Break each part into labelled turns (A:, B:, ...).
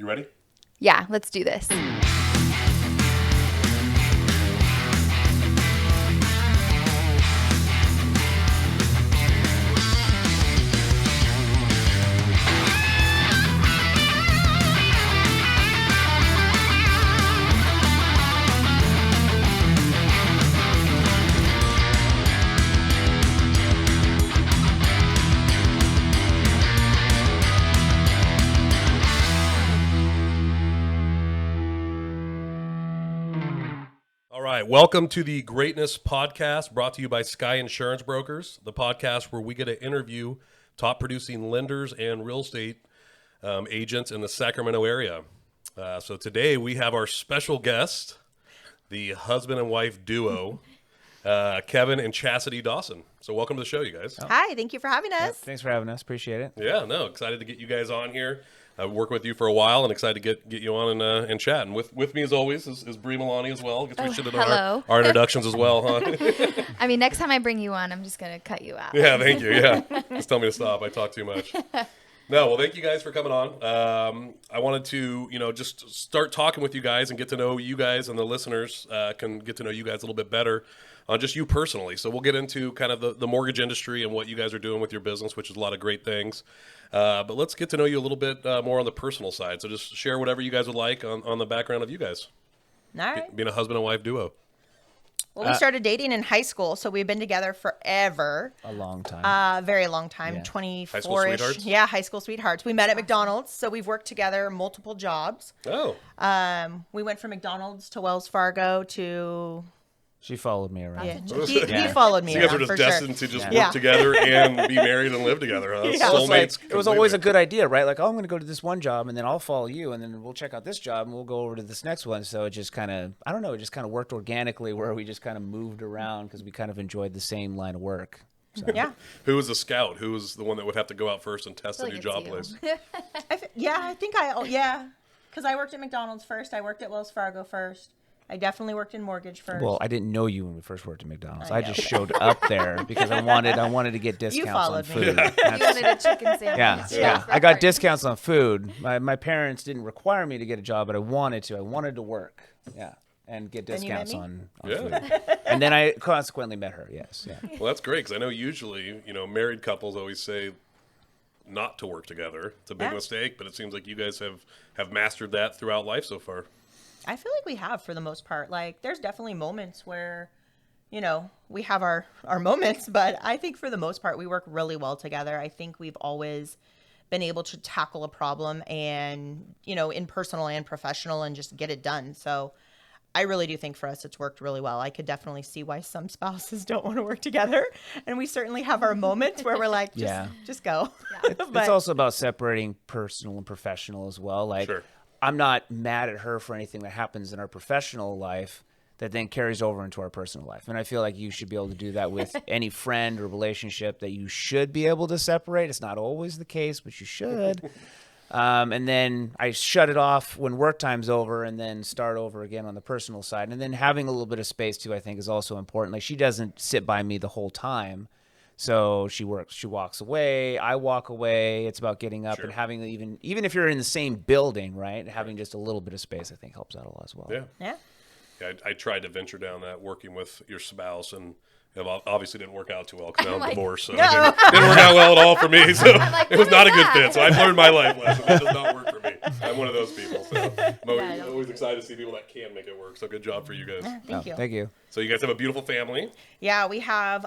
A: You ready?
B: Yeah, let's do this.
A: All right, welcome to the Greatness Podcast, brought to you by Sky Insurance Brokers, the podcast where we get to interview top producing lenders and real estate agents in the Sacramento area. So today we have our special guest, the husband and wife duo, Kevin and Chassity Dawson. So welcome to the show, you guys.
C: Hi, thank you for having us.
D: Yep, thanks for having us. Appreciate it.
A: Yeah, no, excited to get you guys on here. I've worked with you for a while and excited to get you on and chat. And with me, as always, is Bree Milani as well. Guess we should have done our introductions as well, huh?
B: I mean, next time I bring you on, I'm just going to cut you out.
A: Yeah, thank you. Yeah, just tell me to stop. I talk too much. No, well, thank you guys for coming on. I wanted to, just start talking with you guys and get to know you guys, and the listeners can get to know you guys a little bit better on just you personally. So we'll get into kind of the mortgage industry and what you guys are doing with your business, which is a lot of great things. But let's get to know you a little bit more on the personal side. So just share whatever you guys would like on the background of you guys.
C: All right.
A: Being a husband and wife duo.
C: Well, we started dating in high school, so we've been together forever.
D: A long time.
C: Very long time,
D: Yeah.
C: 24-ish.
A: High school sweethearts?
C: Yeah, high school sweethearts. We met at McDonald's, so we've worked together multiple jobs.
A: Oh,
C: We went from McDonald's to Wells Fargo to...
D: She followed me around.
C: Yeah, he followed me
A: so you guys
C: around
A: are just
C: for
A: destined
C: sure.
A: to just
C: Yeah.
A: work together and be married and live together, huh?
C: Yeah.
A: Soulmates.
D: It was always a good idea, right? Like, oh, I'm going to go to this one job, and then I'll follow you, and then we'll check out this job, and we'll go over to this next one. So it just kind of, I don't know, it just kind of worked organically where we just kind of moved around because we kind of enjoyed the same line of work. So.
C: Yeah.
A: Who was the scout? Who was the one that would have to go out first and test the new job place?
C: Because I worked at McDonald's first. I worked at Wells Fargo first. I definitely worked in mortgage first.
D: Well, I didn't know you when we first worked at McDonald's.
C: I
D: I
C: know.
D: just showed up there because I wanted to get discounts on
C: followed me.
D: food.
B: You wanted a chicken sandwich.
D: Yeah. I got discounts on food. My parents didn't require me to get a job, but I wanted to. I wanted to work. Yeah. And get
C: Then you met
D: discounts
C: me?
D: on
A: Yeah.
D: food. And then I consequently met her. Yes. Yeah.
A: Well, that's great because I know usually, married couples always say not to work together. It's a big
C: Yeah.
A: mistake, but it seems like you guys have mastered that throughout life so far.
C: I feel like we have for the most part. Like, there's definitely moments where, we have our moments, but I think for the most part, we work really well together. I think we've always been able to tackle a problem and, in personal and professional and just get it done. So I really do think for us, it's worked really well. I could definitely see why some spouses don't want to work together. And we certainly have our moments where we're like, just go.
D: It's also about separating personal and professional as well. Like,
A: Sure.
D: I'm not mad at her for anything that happens in our professional life that then carries over into our personal life. And I feel like you should be able to do that with any friend or relationship, that you should be able to separate. It's not always the case, but you should. And then I shut it off when work time's over and then start over again on the personal side. And then having a little bit of space too, I think, is also important. Like, she doesn't sit by me the whole time. So she walks away, I walk away. It's about getting up
A: Sure.
D: and having even if you're in the same building, right? Having just a little bit of space, I think, helps out a lot as well.
A: Yeah.
C: Yeah.
A: I tried to venture down that working with your spouse, and it obviously didn't work out too well because now I'm divorced. So it didn't work out well at all for me. So it was not a good fit. So I've learned my life lesson. That does not work for me. I'm one of those people. So I'm always excited to see people that can make it work. So good job for you guys.
C: Thank you.
D: Thank you.
A: So you guys have a beautiful family.
C: Yeah, we have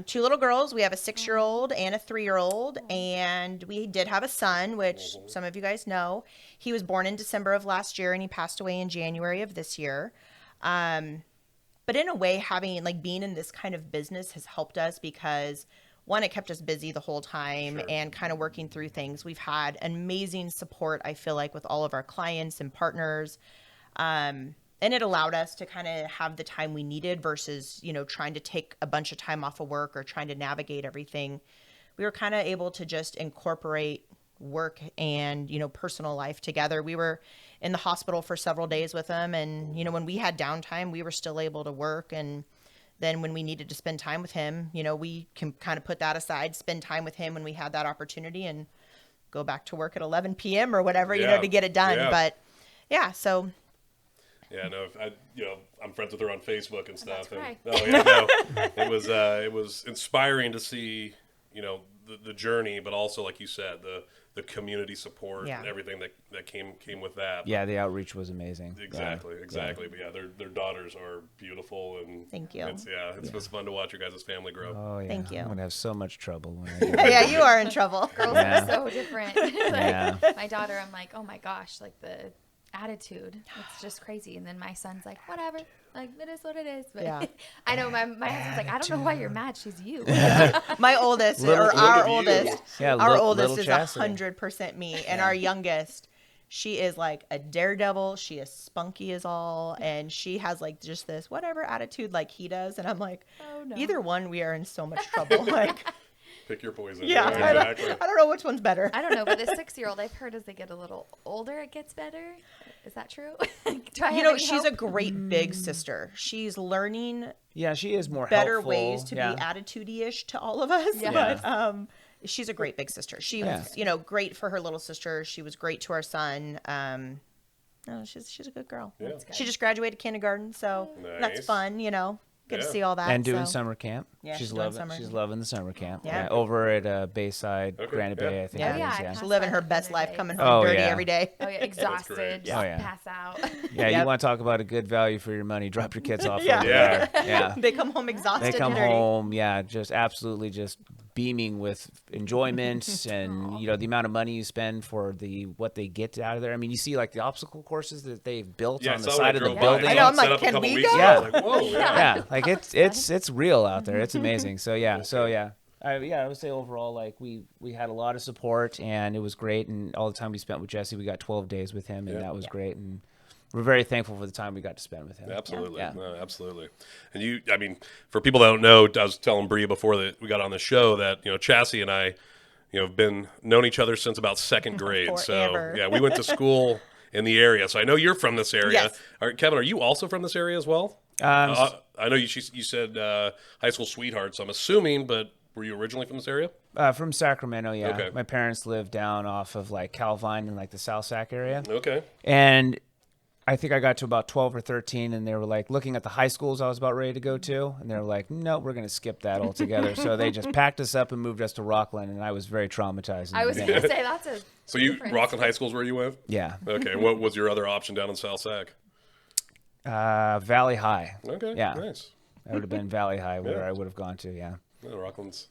C: 2 little girls. We have a 6-year-old and a 3-year-old. And we did have a son, which some of you guys know. He was born in December of last year, and he passed away in January of this year. But in a way, being in this kind of business has helped us because, one, it kept us busy the whole time.
A: Sure.
C: And kind of working through things. We've had amazing support, I feel like, with all of our clients and partners. And it allowed us to kind of have the time we needed versus, trying to take a bunch of time off of work or trying to navigate everything. We were kind of able to just incorporate work and, personal life together. We were in the hospital for several days with him. And, when we had downtime, we were still able to work. And then when we needed to spend time with him, we can kind of put that aside, spend time with him when we had that opportunity. And go back to work at 11 p.m. or whatever, you
A: Yeah.
C: know, to get it done.
A: Yeah.
C: But yeah, so
A: Yeah, no, I'm friends with her on Facebook and stuff.
B: That's
A: And, oh yeah, no, it was inspiring to see, the journey, but also like you said, the community support
C: Yeah.
A: and everything that came with that.
D: Yeah, the outreach was amazing.
A: Exactly.
D: Yeah.
A: But yeah, their daughters are beautiful, and
C: Thank you.
A: It's fun to watch your guys' family grow.
D: Oh yeah.
C: Thank you.
D: I'm gonna have so much trouble when I get
C: yeah, you are in trouble.
B: Girls
D: Yeah.
B: are so different. Like,
D: Yeah.
B: my daughter, I'm like, oh my gosh, like the attitude, it's just crazy. And then my son's like, whatever, like it is what it is. But
C: Yeah.
B: I know my husband's like, I don't know why you're mad. She's you.
C: My oldest,
D: Little-
C: or our
A: little you.
C: oldest,
D: Yeah,
C: our
D: little
C: oldest is
D: Chastity.
C: 100% me, and our youngest, she is like a daredevil. She is spunky as all, and she has like just this whatever attitude like he does, and I'm like,
B: Oh, no.
C: either one, we are in so much trouble. Like,
A: Pick your poison.
C: yeah,
A: Exactly.
C: I don't know which one's better.
B: I don't know, but the 6-year-old, I've heard as they get a little older, it gets better. Is that true? Do I
C: You
B: have
C: know,
B: any
C: she's a
B: hope?
C: great big sister. She's learning
D: Yeah, she is more
C: better
D: helpful.
C: ways to
D: yeah.
C: be attitude-ish to all of us.
B: Yeah.
C: But she's a great big sister. She
D: Yeah.
C: was, great for her little sister. She was great to our son. No, she's a good girl.
A: Yeah.
C: She just graduated kindergarten, so that's
A: Nice.
C: fun. Good to
A: Yeah.
C: see all that.
D: And doing
C: so.
D: summer camp.
C: Yeah,
D: she's
C: she's doing
D: loving.
C: summer
D: She's
C: camp.
D: loving the summer camp.
C: Yeah.
D: Over at Bayside,
A: Okay,
D: Granite
A: yeah.
D: Bay, I think.
C: Yeah.
D: it is,
B: Yeah, I
D: yeah.
B: passed
C: She's living
B: by
C: her
B: the
C: best
B: other
C: life,
B: day.
C: coming
D: Oh,
C: home dirty
D: yeah.
C: every day.
B: Oh yeah, exhausted, just
D: Oh, yeah.
B: pass out.
D: Yeah,
C: Yep.
D: you want to talk about a good value for your money? Drop your kids off
C: Yeah.
D: over
A: Yeah.
D: there. Yeah.
C: They come home exhausted
D: They come
C: and dirty.
D: home, yeah, just absolutely just beaming with enjoyment and the amount of money you spend for what they get out of there. I mean, you see like the obstacle courses that they've built
A: Yeah,
D: on
A: I
D: the
A: saw when
D: side of the
A: drove by.
D: building.
C: I know, I'm
A: Set
C: like,
A: up a
C: can
A: couple
C: we
A: weeks
C: go?
A: ago. I was like, whoa, yeah.
D: Yeah, like it's real out there. It's amazing. So yeah, I would say overall, like we had a lot of support and it was great. And all the time we spent with Jesse, we got 12 days with him, and
A: Yeah.
D: that was great. And we're very thankful for the time we got to spend with him.
A: Absolutely.
D: Yeah.
A: No, absolutely. And for people that don't know, I was telling Bree before that we got on the show that, Chassie and I, have known each other since about second grade.
C: Forever.
A: So, yeah, we went to school in the area. So I know you're from this area.
C: Yes.
A: Kevin, are you also from this area as well? I know you said high school sweetheart, so I'm assuming, but were you originally from this area?
D: From Sacramento, yeah.
A: Okay.
D: My parents lived down off of like Calvine in like the South Sac area.
A: Okay.
D: And I think I got to about 12 or 13, and they were like looking at the high schools I was about ready to go to, and they were like, no, we're going to skip that altogether. So they just packed us up and moved us to Rockland, and I was very traumatized. in
B: I
D: the
B: was
D: beginning.
B: gonna say that's a
A: So you,
B: difference.
A: Rockland High School is where you went?
D: Yeah.
A: Okay. What was your other option down in South Sac?
D: Valley High.
A: Okay.
D: Yeah.
A: Nice.
D: That would have been Valley High where
A: Yeah.
D: I would have gone to, yeah.
A: Yeah, Rockland's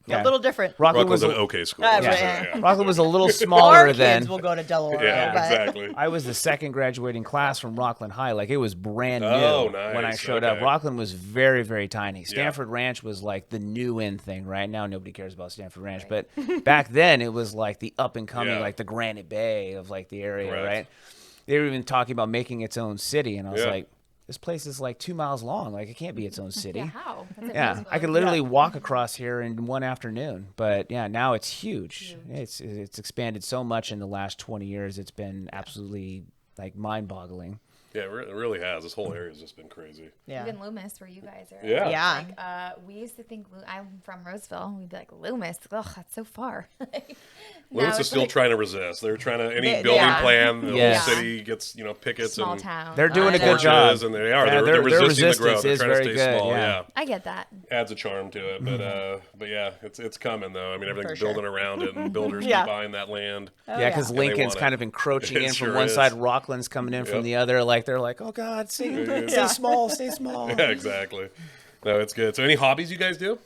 D: Yeah.
C: A little different.
D: Rockland
A: Rockland's
D: was
A: an okay school.
C: Yeah.
A: So,
C: Yeah.
D: Rockland was a little
C: Our
D: smaller
C: kids
D: than.
C: will go to Delaware.
A: Yeah,
C: but
A: exactly.
D: I was the second graduating class from Rockland High. Like it was brand new
A: Oh, nice.
D: when I showed
A: Okay.
D: up. Rockland was very, very tiny. Stanford Ranch was like the new in thing. Right now, nobody cares about Stanford Ranch, but back then it was like the up and coming,
A: Yeah.
D: like the Granite Bay of like the area,
A: Correct.
D: right? They were even talking about making its own city, and I was
A: Yeah.
D: like, this place is like 2 miles long. Like it can't be its own city.
B: Yeah, how? That's
D: Yeah,
B: impossible.
D: I could literally walk across here in one afternoon. But yeah, now it's huge. It's expanded so much in the last 20 years. It's been absolutely like mind-boggling.
A: Yeah, it really has. This whole area has just been crazy.
C: yeah.
B: Even Loomis, where you guys are.
A: Yeah.
C: Yeah.
B: Like, we used to think I'm from Roseville. We'd be like Loomis. Ugh, that's so far.
A: Lewis
B: Now
A: is
B: it's
A: still
B: like
A: trying to resist. They're trying to any
C: They
A: building
C: are.
A: plan. The
D: Yes.
A: whole city gets pickets
B: small
A: and
B: town.
D: They're doing a
C: I know.
D: good job.
A: torches, and they are.
D: Yeah,
A: they're
D: their
A: resisting the growth.
D: resistance
A: They're
D: is
A: trying to
D: very
A: stay
D: good,
A: small.
D: yeah.
B: I get that.
A: Adds a charm to it, but yeah, it's coming though. I mean, everything's
C: For sure.
A: building around it, and builders
C: Yeah.
A: keep buying that land.
C: Oh,
D: Yeah, because
A: And they
D: Lincoln's
A: want
D: kind
A: it.
D: of encroaching
A: It
D: in from
A: sure
D: one
A: is.
D: side, Rockland's coming in from
A: Yep.
D: the other. Like they're like, oh God, stay
C: Yeah.
D: small, stay small.
A: Yeah, exactly. No, it's good. So, any hobbies you guys do?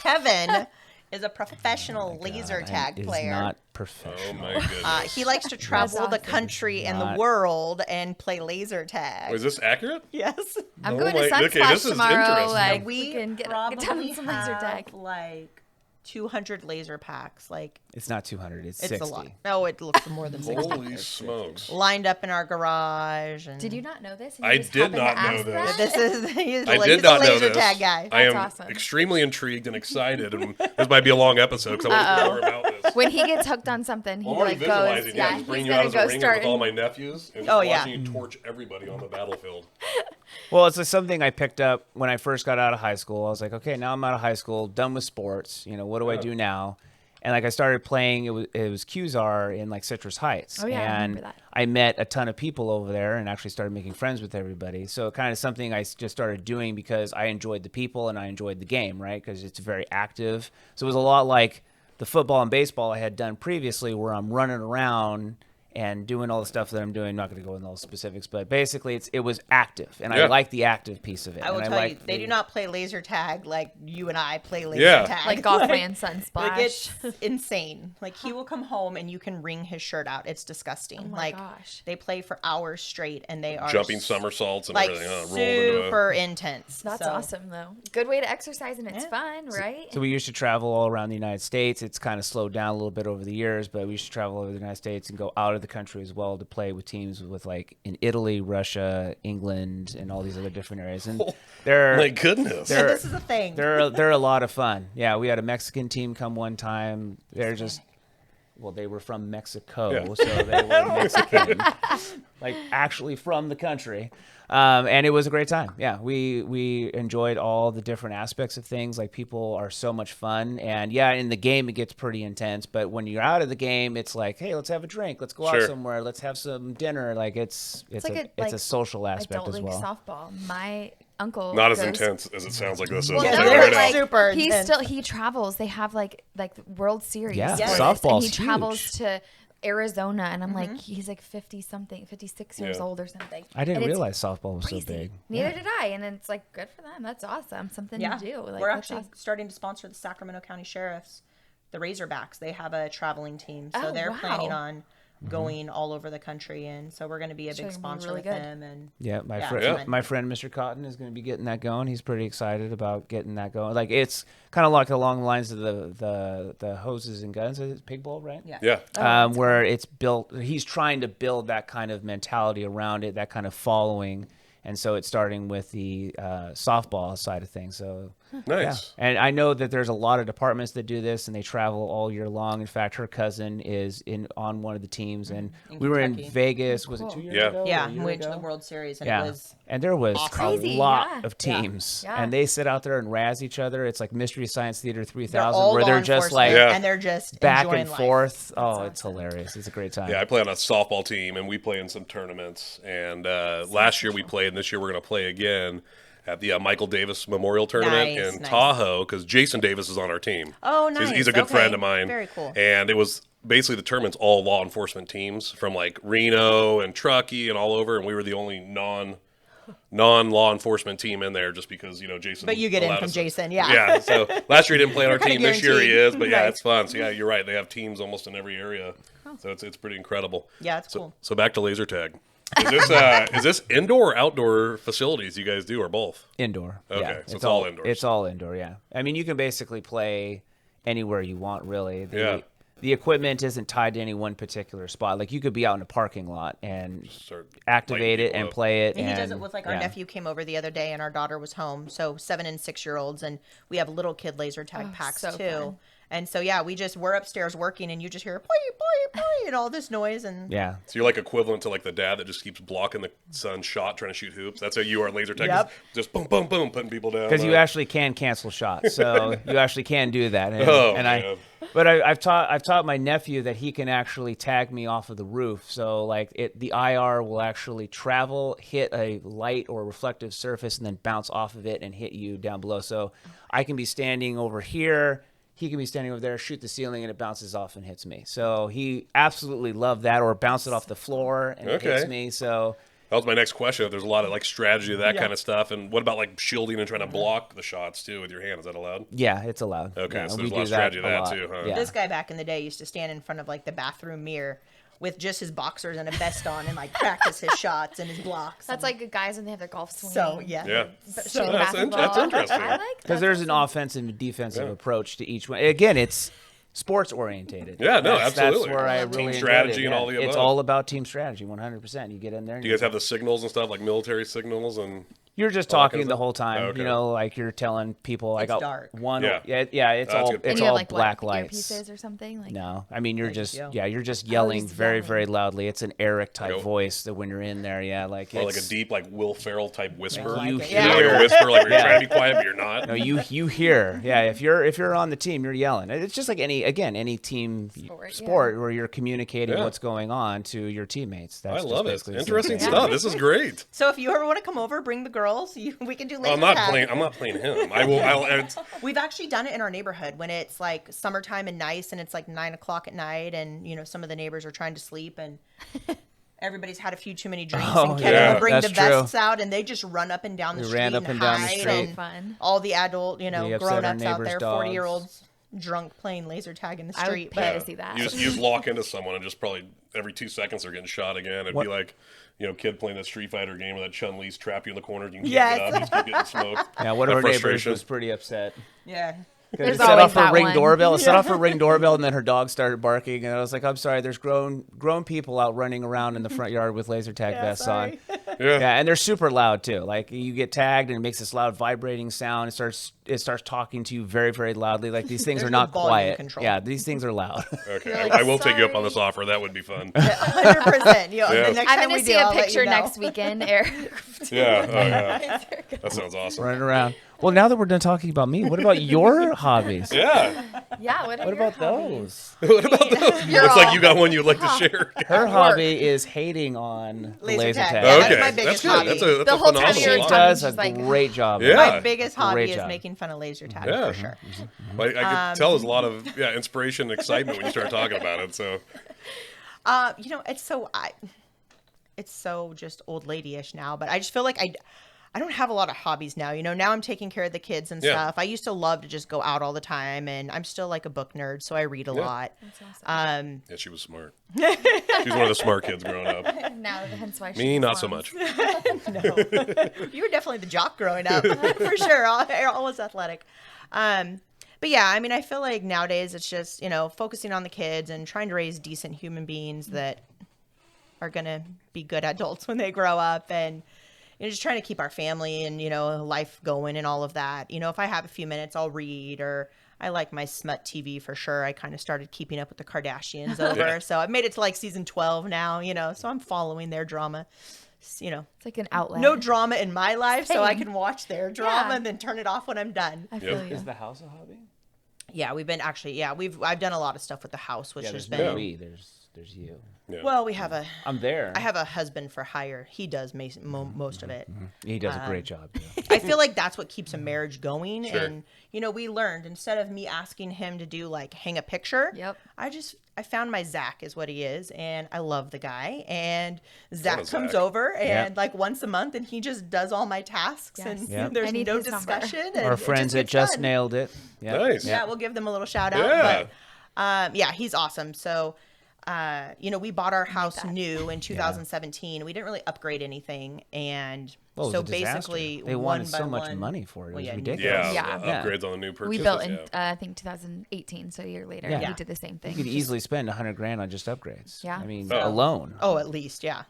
C: Kevin is a professional laser
D: God,
C: tag
D: is
C: player.
D: not
A: Oh
D: professional.
A: my goodness.
C: He likes to travel the
B: awesome.
C: country and the
D: Not-
C: world and play laser tag.
A: Is this accurate?
C: Yes.
B: I'm
A: Oh
B: going
A: my-
B: to Sunsplash
A: okay, this is
B: tomorrow.
A: interesting.
B: Like
C: We
B: we can get
C: probably
B: done some laser
C: have,
B: tag.
C: like 200 laser packs. Like
D: It's not 200. It's
C: it's
D: 60.
C: a lot. No, it looks more than 60.
A: Holy smokes!
C: Lined up in our garage. And
B: Did you not know this? And you
A: I
B: just
A: did
B: happened to
A: not know
B: ask
A: this.
B: that?
C: This is he's
A: I
C: he's
A: did
C: a
A: not know
C: laser
A: this.
C: tag guy.
A: I am
B: That's awesome.
A: extremely intrigued and excited, and this might be a long episode because I want to know more about this.
B: When he gets hooked on something, he
A: I'm already
B: like goes.
A: visualizing,
B: Yeah,
A: just bringing
B: he's
A: you out
B: gonna
A: as a
B: go
A: ringer
B: start.
A: with all my nephews and just
C: Oh, yeah.
A: watching you torch everybody on the battlefield.
D: Well, it's like something I picked up when I first got out of high school. I was like, okay, now I'm out of high school, done with sports. What do I
A: Yeah.
D: do now? And like I started playing, it was Qzar in like Citrus Heights.
B: Oh, yeah, I
D: and
B: remember that.
D: I met a ton of people over there and actually started making friends with everybody. So kind of something I just started doing because I enjoyed the people and I enjoyed the game, right? Because it's very active. So it was a lot like the football and baseball I had done previously, where I'm running around and doing all the stuff that I'm doing. I'm not going to go into all the specifics, but basically it was active, and I like the active piece of it.
C: I will
D: and
C: tell
D: I
C: you, they do not play laser tag like you and I play laser
A: Yeah.
C: tag.
B: Like golf man Sunsplash.
C: Like it's insane. Like he will come home and you can wring his shirt out. It's disgusting.
B: Oh my
C: like
B: gosh.
C: they play for hours straight and they are
A: Jumping somersaults and
C: like
A: everything. Rolled into
C: super intense.
B: That's
C: So,
B: awesome though. Good way to exercise and it's fun, right?
D: So we used to travel all around the United States. It's kind of slowed down a little bit over the years, but we used to travel over the United States and go out of the country as well to play with teams with like in Italy, Russia, England, and all these other different areas. And they're
A: My goodness.
C: So this is a thing.
D: they're a lot of fun. Yeah, we had a Mexican team come one time. They're just they were from Mexico, so they were Mexican, like actually from the country. And it was a great time. Yeah, we enjoyed all the different aspects of things. Like people are so much fun, and yeah, in the game it gets pretty intense. But when you're out of the game, it's like, hey, let's have a drink, let's go out somewhere, let's have some dinner. Like it's
B: like
D: a social aspect
B: adult
D: as
B: league
D: well.
B: softball. My uncle
A: Not as
B: goes-
A: intense as it sounds like this is.
B: Well,
C: Yeah,
B: no,
C: they're
B: but, like,
C: super
B: he
C: intense.
B: travels. They have like World Series.
D: Yeah,
B: for this,
D: softball's
B: and he travels
D: huge.
B: to Arizona, and I'm like, he's like 56 years
A: Yeah.
B: old or something.
D: I didn't
B: And it's
D: realize softball was
B: crazy.
D: so big.
B: Neither did I, and it's like good for them. That's awesome. Something to do. Like,
C: we're
B: that's
C: actually
B: awesome.
C: starting to sponsor the Sacramento County Sheriffs, the Razorbacks. They have a traveling team, so
B: Oh,
C: they're
B: wow.
C: planning on going all over the country, and so we're going to be a
B: Sure,
C: big
B: it'll be
C: sponsor
B: really
C: with
B: good.
C: them. And
D: Yeah,
C: Yeah.
D: my friend Mr. Cotton is going to be getting that going. He's pretty excited about getting that going. Like it's kind of like along the lines of the hoses and guns. It's Pig Bowl, right?
C: yeah,
A: Yeah.
D: Where it's built. He's trying to build that kind of mentality around it, that kind of following. And so it's starting with the softball side of things. So
A: Nice.
D: yeah. And I know that there's a lot of departments that do this, and they travel all year long. In fact, her cousin is on one of the teams, and we were in
C: Kentucky.
D: Vegas. Was it 2 years
A: Yeah.
D: ago? or
C: yeah.
D: a
C: we
D: year
C: went to
D: ago?
C: the World Series, and
D: Yeah,
C: it was
D: and there was
B: Crazy,
D: a lot
B: yeah.
D: of teams,
B: Yeah.
D: and they sit out there and razz each other. It's like Mystery Science Theater
C: they're
D: 3000,
C: all
D: where
C: law
D: they're just
C: enforcement,
D: like
A: Yeah.
C: and they're just
D: back
C: enjoying
D: and
C: life.
D: forth. Oh, it's hilarious! It's a great time.
A: Yeah, I play on a softball team, and we play in some tournaments. And last year we played, and this year we're going to play again at the Michael Davis Memorial Tournament
C: Nice,
A: in
C: nice.
A: Tahoe, because Jason Davis is on our team.
C: Oh,
A: So he's
C: nice.
A: a good
C: Okay.
A: friend of mine.
C: Very cool.
A: And it was basically the tournament's all law enforcement teams from like Reno and Truckee and all over, and we were the only non-law enforcement team in there, just because Jason.
C: But you get in
A: allowed
C: from
A: us
C: Jason, yeah.
A: Yeah. So last year he didn't play on our
C: You're kinda
A: team. This year he
C: guaranteed.
A: is, but yeah,
C: Right.
A: it's fun. So yeah, you're right. They have teams almost in every area, so it's pretty incredible.
C: Yeah, it's cool.
A: So back to laser tag. Is this indoor or outdoor facilities you guys do, or both?
D: Indoor.
A: Okay,
D: Yeah.
A: so it's all indoors.
D: It's all indoor. Yeah. I mean, you can basically play anywhere you want, really.
A: Yeah.
D: The equipment isn't tied to any one particular spot. Like you could be out in a parking lot and
A: Start
D: activate
A: lighting
D: it
A: people
D: and
A: up.
D: play it.
C: And he does it with like our
D: yeah.
C: nephew came over the other day, and our daughter was home, so 7 and 6 year olds, and we have little kid laser tag packs
B: so
C: too.
B: fun.
C: And so yeah, we're upstairs working, and you just hear boy, and all this noise, and
D: Yeah.
A: So you're like equivalent to like the dad that just keeps blocking the son's shot trying to shoot hoops. That's how you are at laser tag.
C: Yep.
A: Just boom, boom, boom, putting people down.
D: Because you actually can cancel shots, so you actually can do that. And,
A: Oh,
D: and
A: man.
D: I've taught my nephew that he can actually tag me off of the roof. So like the IR will actually travel, hit a light or reflective surface, and then bounce off of it and hit you down below. So I can be standing over here. He can be standing over there, shoot the ceiling, and it bounces off and hits me. So he absolutely loved that, or bounce it off the floor and it hits
A: Okay.
D: me. So
A: That was my next question. If there's a lot of like strategy to that
C: Yeah.
A: kind of stuff, and what about like shielding and trying to block the shots too with your hand? Is that allowed?
D: yeah, it's allowed.
A: Okay,
D: Yeah,
A: so
D: we
A: there's a lot of
D: do
A: strategy to
D: a
A: that
D: lot.
A: too, huh?
D: Yeah.
C: this guy back in the day used to stand in front of like the bathroom mirror with just his boxers and a vest on, and like practice his shots and his blocks.
B: That's like guys when they have their golf swing.
C: so yeah.
A: Yeah.
B: But
C: So
B: shooting
A: that's
B: basketball.
A: interesting.
B: I like
D: Because
B: that.
D: there's an offensive and defensive approach to each one. Again, it's sports orientated.
A: Yeah, no,
D: That's
A: absolutely.
D: where I
A: Team
D: really enjoyed
A: strategy
D: it,
A: and
D: yeah.
A: all the
D: It's
A: above.
D: all about team strategy, 100%. You get in there. And
A: Do you guys have the signals and stuff like military signals and
D: You're just
A: All that
D: talking
A: kind of
D: the
A: stuff?
D: whole time.
A: Oh, okay.
D: You know, like you're telling people, I
C: It's
D: got
C: dark.
D: one.
A: Yeah.
D: Yeah, it's
A: That's
D: all
A: good.
D: it's
B: And you have
D: all
B: like
D: black
B: what,
D: lights.
B: earpieces or something? Like,
D: No, I mean you're
C: just
D: just
C: yell.
D: you're just yelling
B: just
D: very
B: yelling.
D: very loudly. It's an Eric type
A: Like a-
D: voice that when you're in there, like
A: Or like a
D: it's-
A: deep, like Will Ferrell type whisper.
C: like
D: you
C: it.
A: You know, like
D: hear.
A: a whisper, like you're
D: Yeah.
A: trying to be quiet, but you're not.
D: No, you hear. Yeah, if you're on the team, you're yelling. It's just like any team
B: Sport,
D: where you're communicating
A: Yeah.
D: what's going on to your teammates. That's
A: I
D: just
A: love it.
D: basically the same
A: Interesting
D: thing.
A: stuff. This is great.
C: So if you ever want to come over, bring the girls. We can do laser
A: I'm not
C: tag.
A: playing. I'm not playing him. I will.
C: We've actually done it in our neighborhood when it's like summertime and nice, and it's like 9 o'clock at night, and some of the neighbors are trying to sleep, and everybody's had a few too many drinks,
D: Oh,
C: and Kevin
A: yeah,
C: will bring
D: that's
C: the
D: true.
C: vests out, and they just run up and down the
D: We
C: street
D: ran up and down the
C: hide,
D: street.
C: and
B: So fun.
C: all the adult,
D: We upset our
C: grown-ups out
D: neighbors'
C: there,
D: dogs.
C: 40-year-olds drunk playing laser tag in the
B: I would
C: street.
B: pay
C: But
B: to see that.
A: You just lock into someone and just probably every 2 seconds they're getting shot again. It'd be like, kid playing that Street Fighter game where that Chun-Li's trap you in the corner. You can keep
C: Yes.
A: it up. You just keep getting smoked.
D: Yeah, one
A: That
D: of our neighbors
A: frustration.
D: was pretty upset.
C: yeah.
B: There's
D: It set
B: always
D: off her
B: that
D: ring
B: one.
D: doorbell. It set off her ring doorbell, and then her dog started barking. And I was like, "I'm sorry. There's grown people out running around in the front yard with laser tag vests on.
A: Yeah.
D: Yeah, and they're super loud too. Like you get tagged, and it makes this loud vibrating sound. It starts talking to you very very loudly. Like these things
C: There's
D: are
C: no
D: not
C: volume
D: quiet.
C: control.
D: Yeah, these things are loud.
A: Okay,
B: You're
A: I,
B: like,
A: I will take you up on
B: sorry.
A: this offer. That would be fun.
C: 100%.
A: Yeah.
C: The next
B: I'm
C: time
B: gonna
C: we
B: see
C: do,
B: a
C: I'll let
B: picture
C: you know.
B: next weekend, Eric.
A: Yeah. Oh, yeah. That sounds awesome.
D: Running around. Well, now that we're done talking about me, what about your hobbies?
A: Yeah.
B: Yeah.
D: What about those?
A: What about those?
B: You're
A: Looks like
B: all-
A: you got one you'd like to share.
D: Her
B: Work.
D: hobby is hating on the
C: Laser
D: laser
C: tag.
D: tag.
C: Yeah,
A: Okay,
C: that's my biggest
A: good.
C: hobby.
A: That's
B: The
A: a
B: whole time
A: phenomenal
B: you were
D: She
A: hobby.
B: talking,
D: does a
B: she's like-
D: great job.
A: Yeah.
C: My biggest hobby
D: Great
C: is
D: job.
C: making fun of laser tag
A: Yeah.
C: for sure.
A: Like, I could tell there's a lot of inspiration and excitement when you start talking about it. So
C: It's so just old lady-ish now, but I just feel like I don't have a lot of hobbies now. Now I'm taking care of the kids and
A: Yeah.
C: stuff. I used to love to just go out all the time, and I'm still like a book nerd, so I read a lot.
B: That's awesome.
A: yeah, she was smart. She's one of the smart kids growing up.
B: Now, hence why she
A: Me, not so
B: belongs.
A: much.
C: No, you were definitely the jock growing up, for sure. Always athletic. But yeah, I mean, I feel like nowadays it's just focusing on the kids and trying to raise decent human beings that are gonna be good adults when they grow up, and just trying to keep our family and life going and all of that. If I have a few minutes, I'll read, or I like my smut TV for sure. I kind of started keeping up with the Kardashians over,
A: Yeah.
C: so I've made it to like season 12 now. So I'm following their drama. It's
B: It's like an outlet.
C: no drama in my life, so I
B: Same.
C: can watch their drama
B: Yeah.
C: and then turn it off when I'm done.
B: I feel
A: Yep.
B: you.
D: Is the house a hobby?
C: Yeah, I've done a lot of stuff with the house, which
D: Yeah,
C: has
D: there's
C: been
D: no we. There's you.
A: Yeah.
C: well. We have
D: I'm there.
C: I have a husband for hire. He does most of it.
D: He does a great job. Yeah.
C: I feel like that's what keeps a marriage going.
A: Sure.
C: And we learned, instead of me asking him to do like hang a picture.
B: Yep.
C: I found my Zach is what he is, and I love the guy. And Zach
A: is
C: comes
A: Zach?
C: over and
D: Yeah.
C: like once a month, and he just does all my tasks,
B: Yes.
C: and
D: Yeah.
C: there's
B: I need
C: no
B: his number.
C: discussion. And
D: Our
C: it
D: friends that
C: gets
D: just
C: done.
D: nailed it. Yeah.
A: Nice.
C: Yeah, we'll give them a little shout out.
A: Yeah.
C: But he's awesome. So, we bought our house new in 2017. We didn't really upgrade anything, and
D: Well, it was
C: so
D: a disaster.
C: basically,
D: They
C: one
D: wanted
C: by
D: so much
C: one-
D: money for it. It
C: Well,
D: was
C: yeah,
D: ridiculous.
A: Yeah.
B: Yeah.
A: Upgrades on the new purchases.
B: We built in,
A: yeah.
B: I think, 2018, so a year later.
D: Yeah.
B: We did the same thing.
D: You could easily spend $100,000 on just upgrades.
B: Yeah.
D: I mean,
A: Oh.
D: alone.
C: Oh, at least, yeah.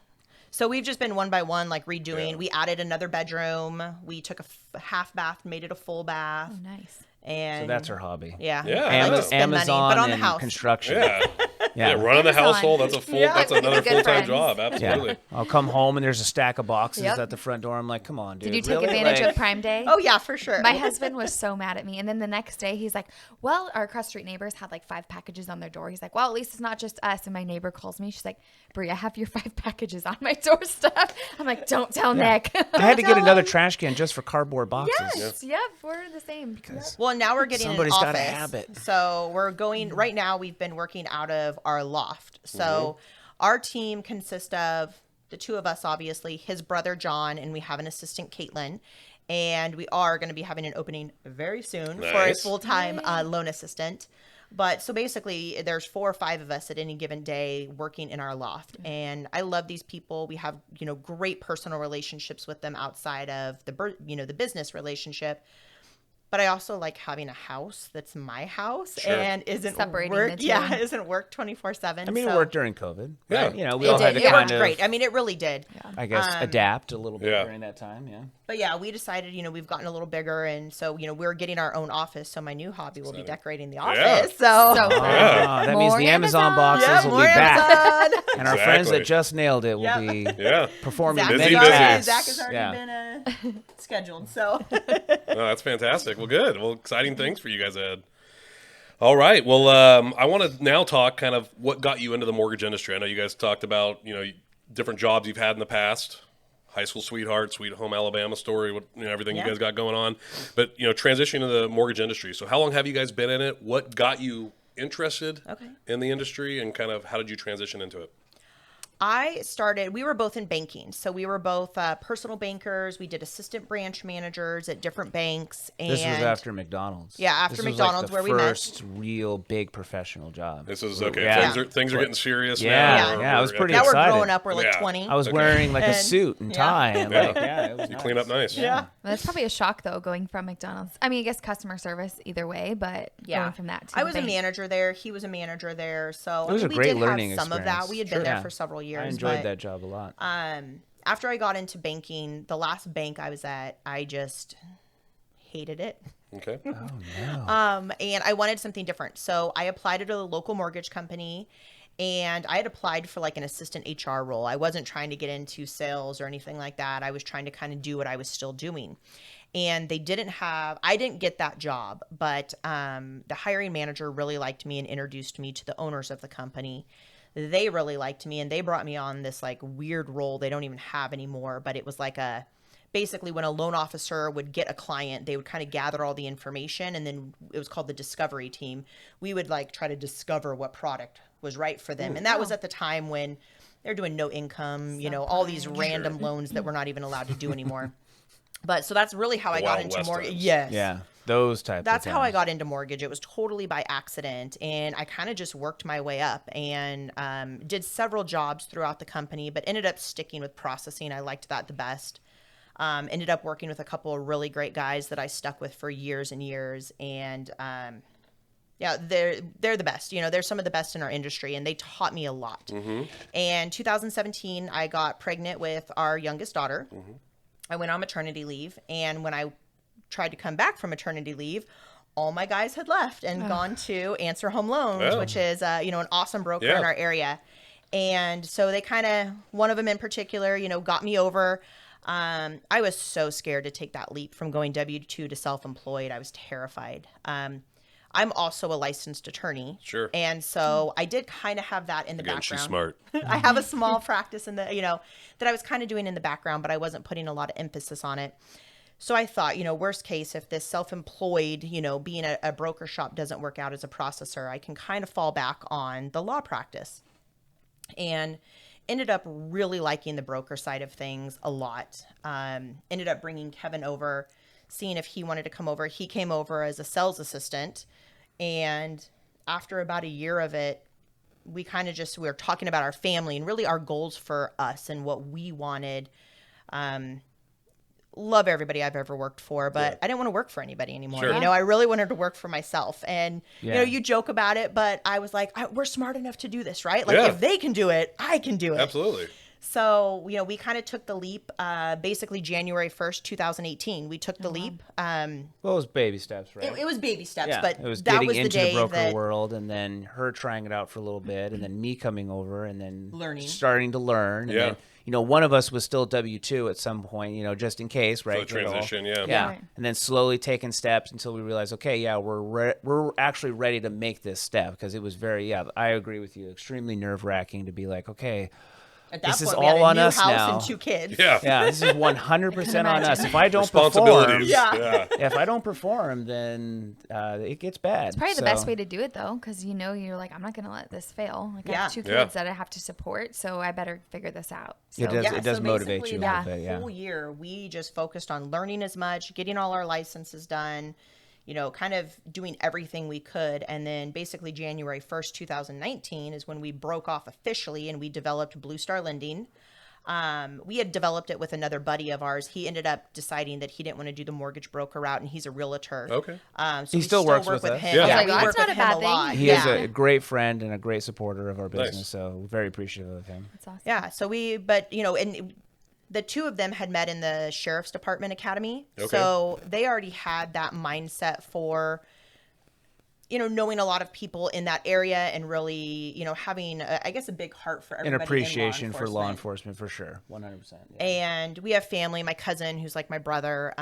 C: So we've just been one by one, like redoing.
A: Yeah.
C: We added another bedroom. We took a half bath, made it a full bath,
B: Oh, nice.
C: and
D: So that's her hobby.
C: yeah.
A: Yeah,
C: I like to spend
D: Amazon
C: money, but on the
D: and
C: house.
D: construction.
A: Yeah.
D: Yeah.
A: Running the
B: Amazon.
A: household, that's a full,
C: Yeah.
A: that's another
B: Good
A: full-time
B: friends.
A: job.
D: Yeah.
A: Absolutely.
D: I'll come home and there's a stack of boxes
B: Yep.
D: at the front door. I'm like, come on, dude.
B: Did you take
D: really?
B: advantage
D: Like,
B: of Prime Day?
C: Oh yeah, for sure.
B: My husband was so mad at me. And then the next day, he's like, well, our cross street neighbors had like 5 packages on their door. He's like, well, at least it's not just us. And my neighbor calls me. She's like, Brie, I have your 5 packages on my doorstep. I'm like, don't tell Nick.
D: I had to get
B: Tell
D: another
B: him.
D: trash can just for cardboard boxes.
B: Yes. Yep. We're the same. Yep.
C: Well, now we're getting
D: Somebody's
C: an
D: got
C: office.
D: to have it.
C: So we're going right now. We've been working out of our loft. So our team consists of the 2 of us, obviously, his brother John, and we have an assistant, Caitlin. And we are going to be having an opening very soon for a
A: Nice.
C: full-time loan assistant. But so basically, there's 4 or 5 of us at any given day working in our loft, and I love these people. We have great personal relationships with them outside of the business relationship. But I also like having a house that's my house
A: Sure.
C: and isn't
B: Separating
C: work.
B: the two.
C: Yeah, isn't work 24/7.
D: I mean, it worked during COVID.
A: Yeah.
D: Right? You know, we
B: It
D: all had
B: did,
D: to
B: yeah.
C: It
D: kind
C: worked
D: of,
C: great. I mean, it really did.
D: I guess, adapt a little bit
A: Yeah.
D: during that time. Yeah.
C: But yeah, we decided, we've gotten a little bigger, and so we're getting our own office. So my new hobby will be decorating the office. So
B: So fun.
D: Ah, that means
B: More
D: the Amazon
B: Amazon.
D: boxes
C: yeah,
D: will
C: more
D: be back.
C: Amazon.
D: And our friends
A: Exactly.
D: that just nailed it will
C: Yep.
D: be
A: Yeah.
D: performing
C: Zach,
A: Busy,
D: many
A: busy.
D: tasks.
C: Zach has already
D: Yeah.
C: been scheduled. So
A: No, that's fantastic. Well, good. Well, exciting things for you guys ahead. All right. Well, I want to now talk kind of what got you into the mortgage industry. I know you guys talked about, different jobs you've had in the past, high school sweetheart, sweet home Alabama story, everything you
C: Yeah.
A: guys got going on. But, transitioning to the mortgage industry. So how long have you guys been in it? What got you interested in the industry, and kind of how did you transition into it?
C: we were both in banking. So we were both personal bankers. We did assistant branch managers at different banks. And
D: This was after McDonald's.
C: Yeah, after
D: This was
C: McDonald's,
D: like
C: where we met.
D: first real big professional job.
A: This is okay.
D: Yeah.
A: Things are getting serious
D: Yeah.
A: now.
D: Yeah, I was pretty
C: now we're
D: excited.
C: growing up. We're like
A: Yeah.
C: 20.
D: I was
A: Okay.
D: wearing like a
C: And-
D: suit and
C: yeah.
D: tie. And
A: Yeah.
D: like, yeah, it was
A: You
D: nice.
A: clean up nice.
C: Yeah.
B: Well, that's probably a shock though, going from McDonald's. I mean, I guess customer service either way, but going from that to
C: I was a
B: bank.
C: manager there. He was a manager there. So
D: It was a
C: we
D: great
C: did
D: learning
C: have some of that.
D: experience.
C: We had
D: Sure.
C: been there
D: Yeah.
C: for several years.
D: I enjoyed
C: but,
D: that job a lot.
C: After I got into banking, the last bank I was at, I just hated it.
A: Okay.
C: And I wanted something different. So I applied at a local mortgage company, and I had applied for like an assistant HR role. I wasn't trying to get into sales or anything like that. I was trying to kind of do what I was still doing. And I didn't get that job, but the hiring manager really liked me and introduced me to the owners of the company. They really liked me, and they brought me on this like weird role they don't even have anymore, but it was like basically when a loan officer would get a client, they would kind of gather all the information, and then it was called the discovery team. We would like try to discover what product was right for them. And that was at the time when they're doing no income, all these random loans that we're not even allowed to do anymore. But so that's really how I got
A: Wild
C: into
A: West
C: mortgage.
A: times.
C: Yes.
D: Yeah, those types.
C: That's
D: of
C: how I
D: times.
C: got into mortgage. It was totally by accident, and I kind of just worked my way up and did several jobs throughout the company, but ended up sticking with processing. I liked that the best. Ended up working with a couple of really great guys that I stuck with for years and years, and yeah, they're the best. They're some of the best in our industry, and they taught me a lot. And 2017, I got pregnant with our youngest daughter. I went on maternity leave, and when I tried to come back from maternity leave, all my guys had left and gone to Answer Home Loans,
A: Oh.
C: which is an awesome broker
A: Yeah.
C: in our area. And so they one of them in particular, got me over. I was so scared to take that leap from going W-2 to self-employed. I was terrified. I'm also a licensed attorney.
A: Sure.
C: And so I did kind of have that in the
A: Again,
C: background.
A: she's smart.
C: I have a small practice in the, that I was kind of doing in the background, but I wasn't putting a lot of emphasis on it. So I thought, worst case, if this self-employed, being a broker shop doesn't work out as a processor, I can kind of fall back on the law practice. And ended up really liking the broker side of things a lot. Ended up bringing Kevin over, seeing if he wanted to come over. He came over as a sales assistant. And after about a year of it, we kind of we were talking about our family and really our goals for us and what we wanted. Love everybody I've ever worked for, but I didn't want to work for anybody anymore.
A: Sure.
C: I really wanted to work for myself. And,
D: Yeah.
C: you joke about it, but I was like, we're smart enough to do this, right? Like
A: Yeah.
C: if they can do it, I can do it.
A: Absolutely.
C: So, we kind of took the leap, basically January 1st, 2018. We took the leap.
D: Well, it was baby steps, right?
C: It was baby steps,
D: Yeah,
C: but
D: it was
C: that
D: getting
C: was the
D: into
C: day
D: the broker
C: that
D: world, and then her trying it out for a little bit, and then me coming over, and then
C: Learning.
D: starting to learn. And
A: Yeah.
D: then, one of us was still W-2 at some point, just in case, right?
A: For the transition, yeah.
D: Yeah.
B: Right.
D: And then slowly taking steps until we realized, okay, yeah, we're actually ready to make this step, because it was I agree with you, extremely nerve-wracking to be like, okay,
C: at that
D: this is
C: point we had
D: all
C: a
D: on
C: new
D: us
C: house
D: now.
C: and 2 kids.
A: Yeah.
D: yeah, this is 100% on us. If I don't
A: Responsibilities.
D: perform,
C: Yeah.
D: if I don't perform, then it gets bad.
B: It's probably the best way to do it though, because you're like, I'm not gonna let this fail. Like I have 2
A: Yeah.
B: kids that I have to support, so I better figure this out. So
D: It does
C: so
D: motivate
C: basically
D: you a
C: that
D: little bit, yeah.
C: whole year, we just focused on learning as much, getting all our licenses done, kind of doing everything we could. And then basically January 1st, 2019 is when we broke off officially and we developed Blue Star Lending. We had developed it with another buddy of ours. He ended up deciding that he didn't want to do the mortgage broker route, and he's a realtor.
A: Okay.
C: So
D: He
C: we
D: still works with us.
C: him.
A: Yeah.
C: Yeah,
B: Like,
C: we
B: that's
C: work
B: not
C: with
B: a
C: him
B: bad
C: a
B: thing.
C: lot.
D: He
C: yeah.
D: is a great friend and a great supporter of our business,
A: Nice.
D: so very appreciative of him.
B: That's awesome.
C: Yeah. So but and the two of them had met in the Sheriff's Department Academy.
A: Okay.
C: So they already had that mindset for, knowing a lot of people in that area and really, having, I guess, a big heart for
D: An
C: everybody.
D: appreciation for law enforcement, for sure. 100%. Yeah.
C: And we have family. My cousin, who's like my brother,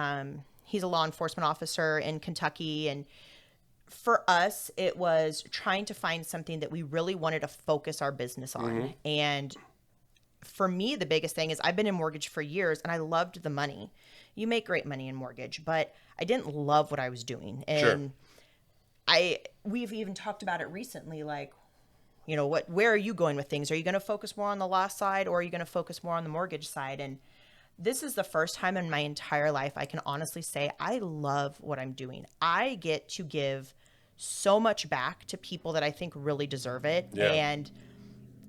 C: he's a law enforcement officer in Kentucky. And for us, it was trying to find something that we really wanted to focus our business on. And for me, the biggest thing is I've been in mortgage for years and I loved the money. You make great money in mortgage, but I didn't love what I was doing. And we've even talked about it recently, like, where are you going with things? Are you going to focus more on the law side, or are you going to focus more on the mortgage side? And this is the first time in my entire life I can honestly say I love what I'm doing. I get to give so much back to people that I think really deserve it.
A: Yeah.
C: And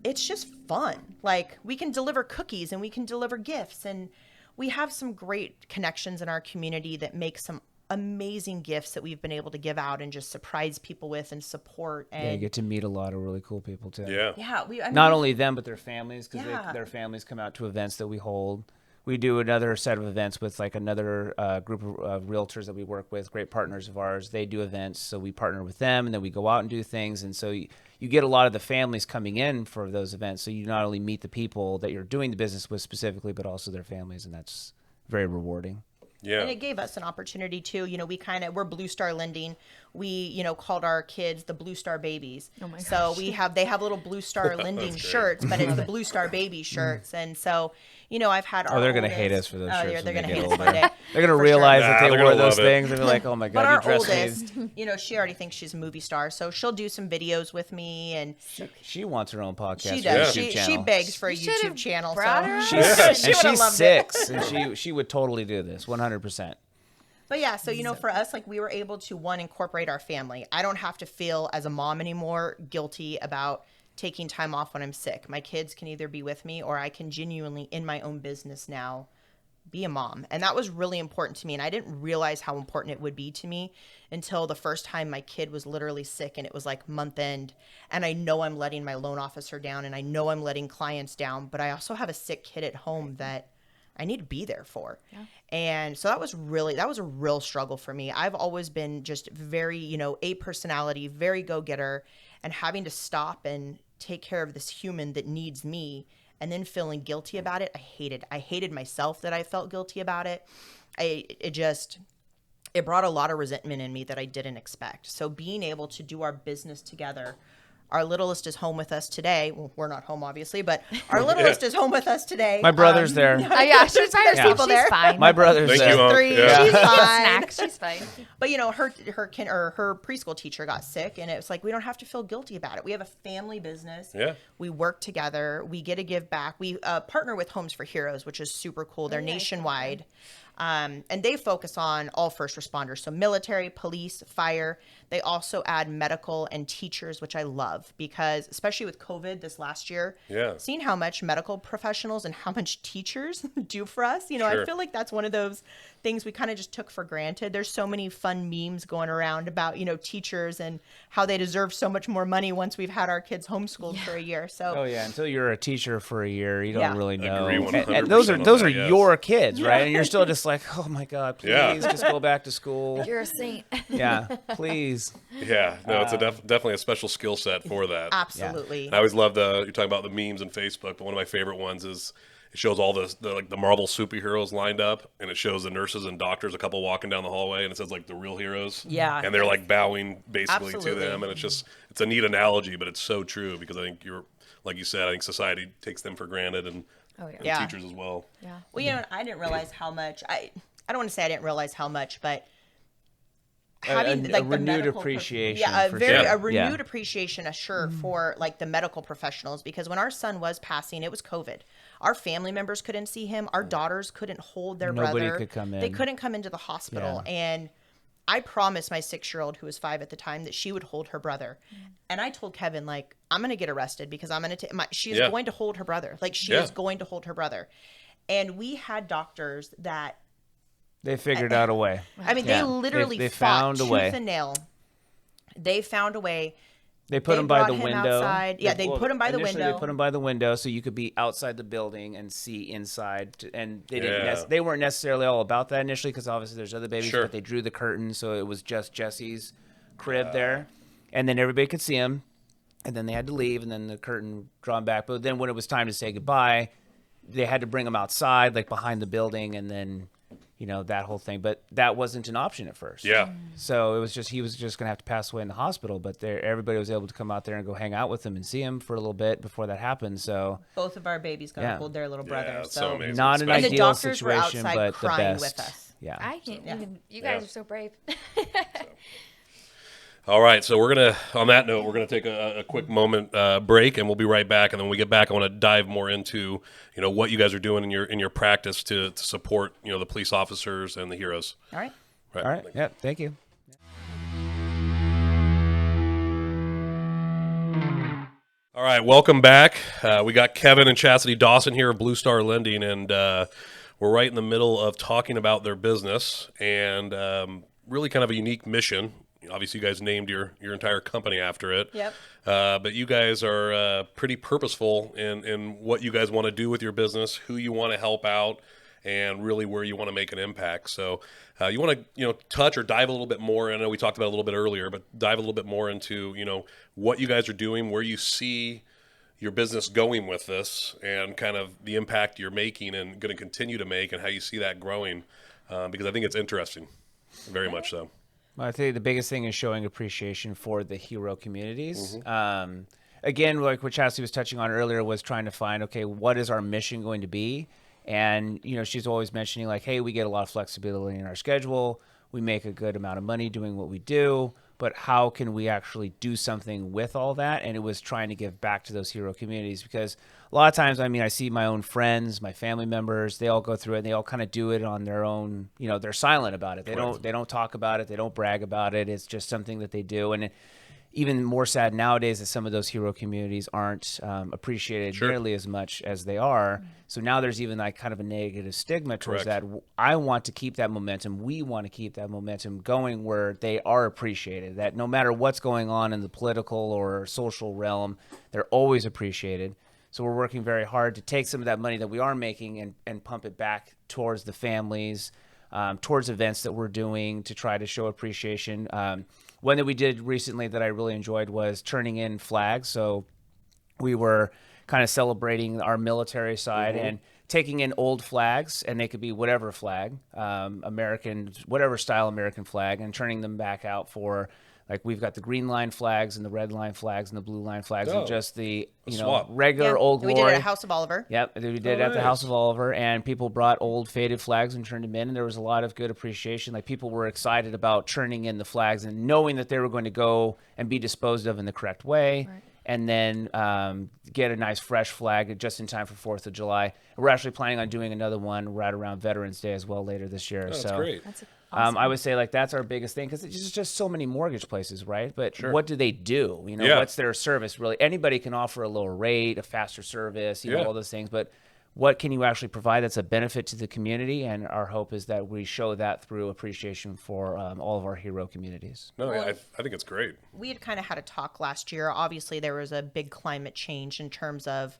C: it's just fun. Like, we can deliver cookies and we can deliver gifts, and we have some great connections in our community that make some amazing gifts that we've been able to give out and just surprise people with and support. And
D: Yeah, you get to meet a lot of really cool people too.
A: Yeah.
C: I mean,
D: Not only them, but their families, because
C: Yeah.
D: their families come out to events that we hold. We do another set of events with like another group of realtors that we work with, great partners of ours. They do events, so we partner with them, and then we go out and do things. And so you get a lot of the families coming in for those events. So you not only meet the people that you're doing the business with specifically, but also their families, and that's very rewarding.
A: Yeah.
C: And it gave us an opportunity too. We're Blue Star Lending. We, called our kids the Blue Star Babies.
B: Oh my
C: So they have little Blue Star Lending
A: great.
C: shirts, but it's the Blue Star Baby shirts. And so, I've had our
D: Oh, they're going to
C: oldest-
D: hate us for those shirts.
C: Yeah, they're
D: when
C: going to
D: they
C: hate
D: get
C: us one
D: older.
C: day.
D: They're going to
C: For
D: realize
C: sure.
D: that
A: Nah,
D: they
A: they're
D: wore
A: gonna
D: those
A: love it.
D: things and be like, oh my
C: But
D: God,
C: our
D: you dressed
C: oldest,
D: me.
C: she already thinks she's a movie star, so she'll do some videos with me, and
D: She wants her own podcast.
C: she
D: or
C: does.
D: YouTube
C: She
D: channel.
C: begs for a
B: You should've
C: YouTube channel.
B: brought
C: So
B: her
D: She's,
B: on.
C: She
D: and
C: would've
D: she's
C: loved it.
D: 6, and she would totally do this, 100%.
C: But yeah, so for us, like, we were able to incorporate our family. I don't have to feel as a mom anymore guilty about taking time off when I'm sick. My kids can either be with me, or I can genuinely in my own business now be a mom. And that was really important to me. And I didn't realize how important it would be to me until the first time my kid was literally sick, and it was like month end. And I know I'm letting my loan officer down, and I know I'm letting clients down, but I also have a sick kid at home that I need to be there for. Yeah. And so that was a real struggle for me. I've always been just very, A personality, very go-getter, and having to stop and take care of this human that needs me and then feeling guilty about it. I hated myself that I felt guilty about it. It brought a lot of resentment in me that I didn't expect. So being able to do our business together. Our littlest is home with us today. Well, we're not home, obviously, but our littlest is home with us today.
D: My brother's there.
B: Yeah, she's fine.
C: There's people
B: She's
C: there.
B: fine.
D: My brother's
A: Thank
D: there.
A: you, Mom.
C: 3.
A: Yeah.
C: She's fine.
B: Snacks. She's fine.
C: But her preschool teacher got sick, and it was like, we don't have to feel guilty about it. We have a family business.
A: Yeah.
C: We work together. We get to give back. We partner with Homes for Heroes, which is super cool. They're nationwide. And they focus on all first responders, so military, police, fire. They also add medical and teachers, which I love, because especially with COVID this last year, seeing how much medical professionals and how much teachers do for us, I
A: Sure.
C: feel like that's one of those things we kind of just took for granted. There's so many fun memes going around about, teachers and how they deserve so much more money once we've had our kids homeschooled for a year. So
D: Oh yeah, until you're a teacher for a year, you don't
C: Yeah.
D: really know.
A: Agree 100%
D: And those are
A: on
D: those
A: that,
D: are
A: yes.
D: your kids, right? And you're still just like, oh my God, please
A: Yeah.
D: just go back to school.
B: You're a saint.
D: Yeah, please.
A: Yeah. No, it's definitely a special skill set for that.
C: absolutely.
A: And I always love you're talking about the memes on Facebook, but one of my favorite ones is it shows all the Marvel superheroes lined up, and it shows the nurses and doctors, a couple walking down the hallway, and it says like the real heroes.
C: Yeah.
A: And they're like bowing basically to
C: Absolutely.
A: them, and it's a neat analogy, but it's so true because I think like you said, I think society takes them for granted, and,
B: Oh, yeah.
A: and
C: Yeah.
A: teachers as well.
B: Yeah.
C: Well, I didn't realize how much I don't want to say I didn't realize how much, but having
D: a
C: like the
D: renewed
C: medical
D: appreciation
C: yeah,
D: for
C: a very
A: sure.
C: a renewed
D: Yeah.
C: appreciation, for like the medical professionals, because when our son was passing, it was COVID. Our family members couldn't see him. Our daughters couldn't hold their
D: Nobody
C: brother.
D: could come
C: They
D: in.
C: couldn't come into the hospital, and I promised my 6-year-old, who was 5 at the time, that she would hold her brother. And I told Kevin, like, I'm going to get arrested because I'm going to she's going to hold her brother. Like, she is going to hold her brother. And we had doctors that
D: They figured out a way.
C: I mean, they literally
D: they
C: fought
D: found a
C: tooth
D: way.
C: and nail. They found a way.
D: They put him by the
C: brought him
D: window.
C: outside. Yeah, they put him by the
D: Initially,
C: window.
D: They put him by the window so you could be outside the building and see inside. And they didn't.
A: Yeah.
D: They weren't necessarily all about that initially because obviously there's other babies,
A: Sure.
D: but they drew the curtain so it was just Jesse's crib there, and then everybody could see him. And then they had to leave, and then the curtain drawn back. But then when it was time to say goodbye, they had to bring him outside, like behind the building, and then that whole thing. But that wasn't an option at first.
A: Yeah.
D: So it was just he was just gonna have to pass away in the hospital. But everybody was able to come out there and go hang out with him and see him for a little bit before that happened. So
C: Both of our babies got to hold their little brother.
A: Yeah, it's so amazing.
D: not an
C: And the
D: ideal
C: doctors were
D: situation,
C: outside
D: but the
C: crying
D: best.
C: with us.
D: Yeah.
B: I can't even. You guys are so brave.
A: All right, so on that note, we're going to take a quick moment break, and we'll be right back. And then when we get back, I want to dive more into, what you guys are doing in your practice to support, the police officers and the heroes.
C: All right.
D: All right. Yeah. Thank you.
A: All right, welcome back. We got Kevin and Chassity Dawson here of Blue Star Lending, and we're right in the middle of talking about their business and really kind of a unique mission. Obviously, you guys named your entire company after it.
C: Yep.
A: But you guys are pretty purposeful in what you guys want to do with your business, who you want to help out, and really where you want to make an impact. So you want to touch or dive a little bit more. I know we talked about it a little bit earlier, but dive a little bit more into what you guys are doing, where you see your business going with this, and kind of the impact you're making and going to continue to make, and how you see that growing. Because I think it's interesting, very much so.
D: Well, I think the biggest thing is showing appreciation for the hero communities. Again, like what Chastity was touching on earlier, was trying to find, okay, what is our mission going to be? And, she's always mentioning like, hey, we get a lot of flexibility in our schedule. We make a good amount of money doing what we do, but how can we actually do something with all that? And it was trying to give back to those hero communities, because a lot of times, I see my own friends, my family members, they all go through it and they all kind of do it on their own. They're silent about it. They don't talk about it. They don't brag about it. It's just something that they do. And even more sad nowadays that some of those hero communities aren't appreciated nearly as much as they are. So now there's even like kind of a negative stigma towards that. I want to keep that momentum. We want to keep that momentum going where they are appreciated, that no matter what's going on in the political or social realm, they're always appreciated. So we're working very hard to take some of that money that we are making and pump it back towards the families, towards events that we're doing to try to show appreciation. One that we did recently that I really enjoyed was turning in flags. So we were kind of celebrating our military side and taking in old flags, and they could be whatever flag, American, whatever style American flag, and turning them back out for, like, we've got the green line flags and the red line flags and the blue line flags and just the regular old glory.
C: We did it at House of Oliver.
D: Yep, we did it at the House of Oliver, and people brought old faded flags and turned them in, and there was a lot of good appreciation. Like, people were excited about turning in the flags and knowing that they were going to go and be disposed of in the correct way. Right. And then get a nice fresh flag just in time for 4th of July. We're actually planning on doing another one right around Veterans Day as well later this year.
A: That's great.
B: That's awesome.
D: I would say like that's our biggest thing, because it's just so many mortgage places, right? But what do they do? What's their service really? Anybody can offer a lower rate, a faster service, all those things. But what can you actually provide that's a benefit to the community? And our hope is that we show that through appreciation for all of our hero communities.
A: No, I think it's great.
C: We had kind of had a talk last year. Obviously, there was a big climate change in terms of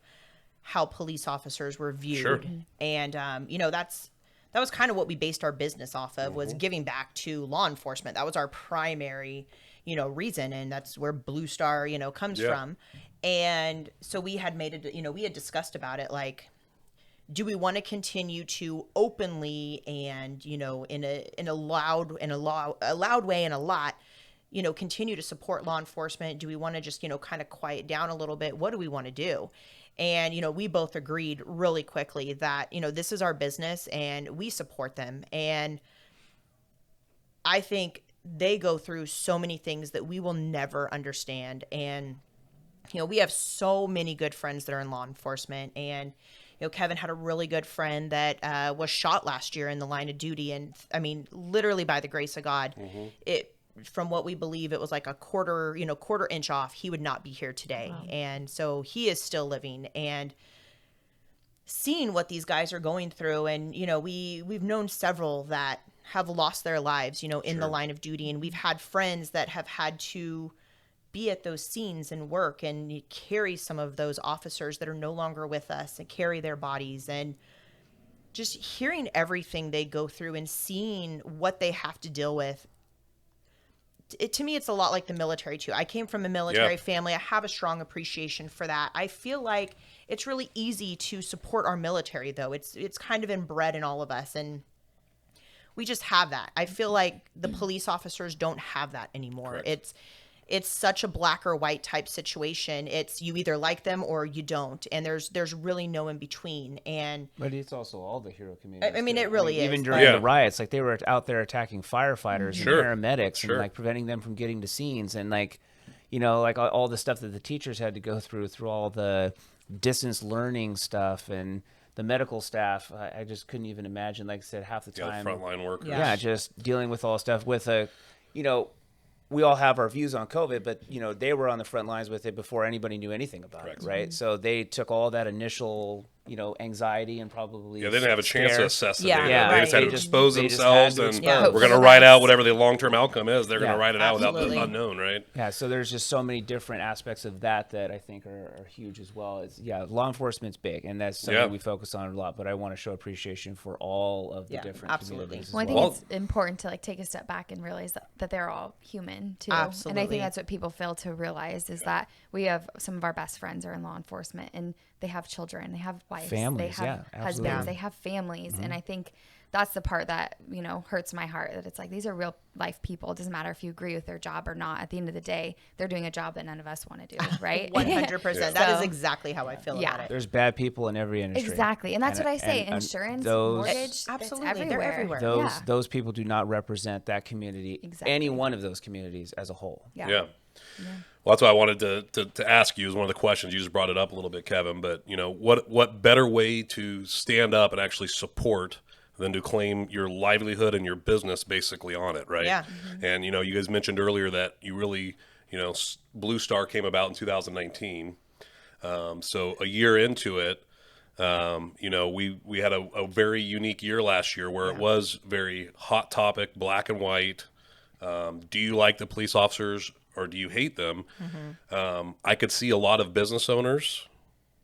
C: how police officers were viewed.
A: Sure.
C: And, that was kind of what we based our business off of, was giving back to law enforcement. That was our primary, reason. And that's where Blue Star, comes from. And so we had we had discussed about it, like, do we want to continue to openly and, in a loud way and a lot, continue to support law enforcement? Do we want to just, kind of quiet down a little bit? What do we want to do? And, we both agreed really quickly that, this is our business and we support them. And I think they go through so many things that we will never understand. And, we have so many good friends that are in law enforcement, and, Kevin had a really good friend that was shot last year in the line of duty. And I mean, literally by the grace of God, from what we believe, it was like a quarter inch off. He would not be here today. Wow. And so he is still living. And seeing what these guys are going through, and we've known several that have lost their lives in the line of duty, and we've had friends that have had to be at those scenes and work and carry some of those officers that are no longer with us and carry their bodies, and just hearing everything they go through and seeing what they have to deal with. To me, it's a lot like the military too. I came from a military family. I have a strong appreciation for that. I feel like it's really easy to support our military, though. It's kind of inbred in all of us, and we just have that. I feel like the police officers don't have that anymore. Correct. It's such a black or white type situation. It's you either like them or you don't, and there's really no in between. But
D: it's also all the hero communities.
C: I mean, it really is.
D: Even during the riots, like they were out there attacking firefighters and paramedics and like preventing them from getting to scenes, and like like all the stuff that the teachers had to go through all the distance learning stuff and the medical staff. I just couldn't even imagine. Like I said, half the time,
A: frontline workers.
D: Yeah, just dealing with all stuff with we all have our views on COVID, but they were on the front lines with it before anybody knew anything about it, right? So they took all that initial, anxiety and probably
A: they didn't have a chance to assess it.
C: Yeah,
A: they just had to expose themselves, and we're going to write out whatever the long-term outcome is. They're going to write it out without the unknown, right?
D: Yeah. So there's just so many different aspects of that I think are huge as well. Law enforcement's big, and that's something we focus on a lot. But I want to show appreciation for all of the different communities.
B: Well, I think it's important to take a step back and realize that they're all human too.
C: Absolutely.
B: And I think that's what people fail to realize is that we have some of our best friends are in law enforcement, and they have children, they have wives,
D: families,
B: they have husbands, they have families. And I think that's the part that, hurts my heart, that it's like, these are real life people. It doesn't matter if you agree with their job or not. At the end of the day, they're doing a job that none of us want to do, right?
C: 100%. That is exactly how I feel about it.
D: There's bad people in every industry.
B: Exactly. And that's what I say. Insurance, mortgage,
C: absolutely,
B: they're everywhere.
D: Those people do not represent that community, any one of those communities as a whole.
A: Yeah. Well, that's why I wanted to ask you, is one of the questions. You just brought it up a little bit, Kevin, but what better way to stand up and actually support than to claim your livelihood and your business basically on it, right?
C: Yeah.
A: And you guys mentioned earlier that you really, Blue Star came about in 2019. So a year into it, we had a very unique year last year where it was very hot topic, black and white. Do you like the police officers or do you hate them? I could see a lot of business owners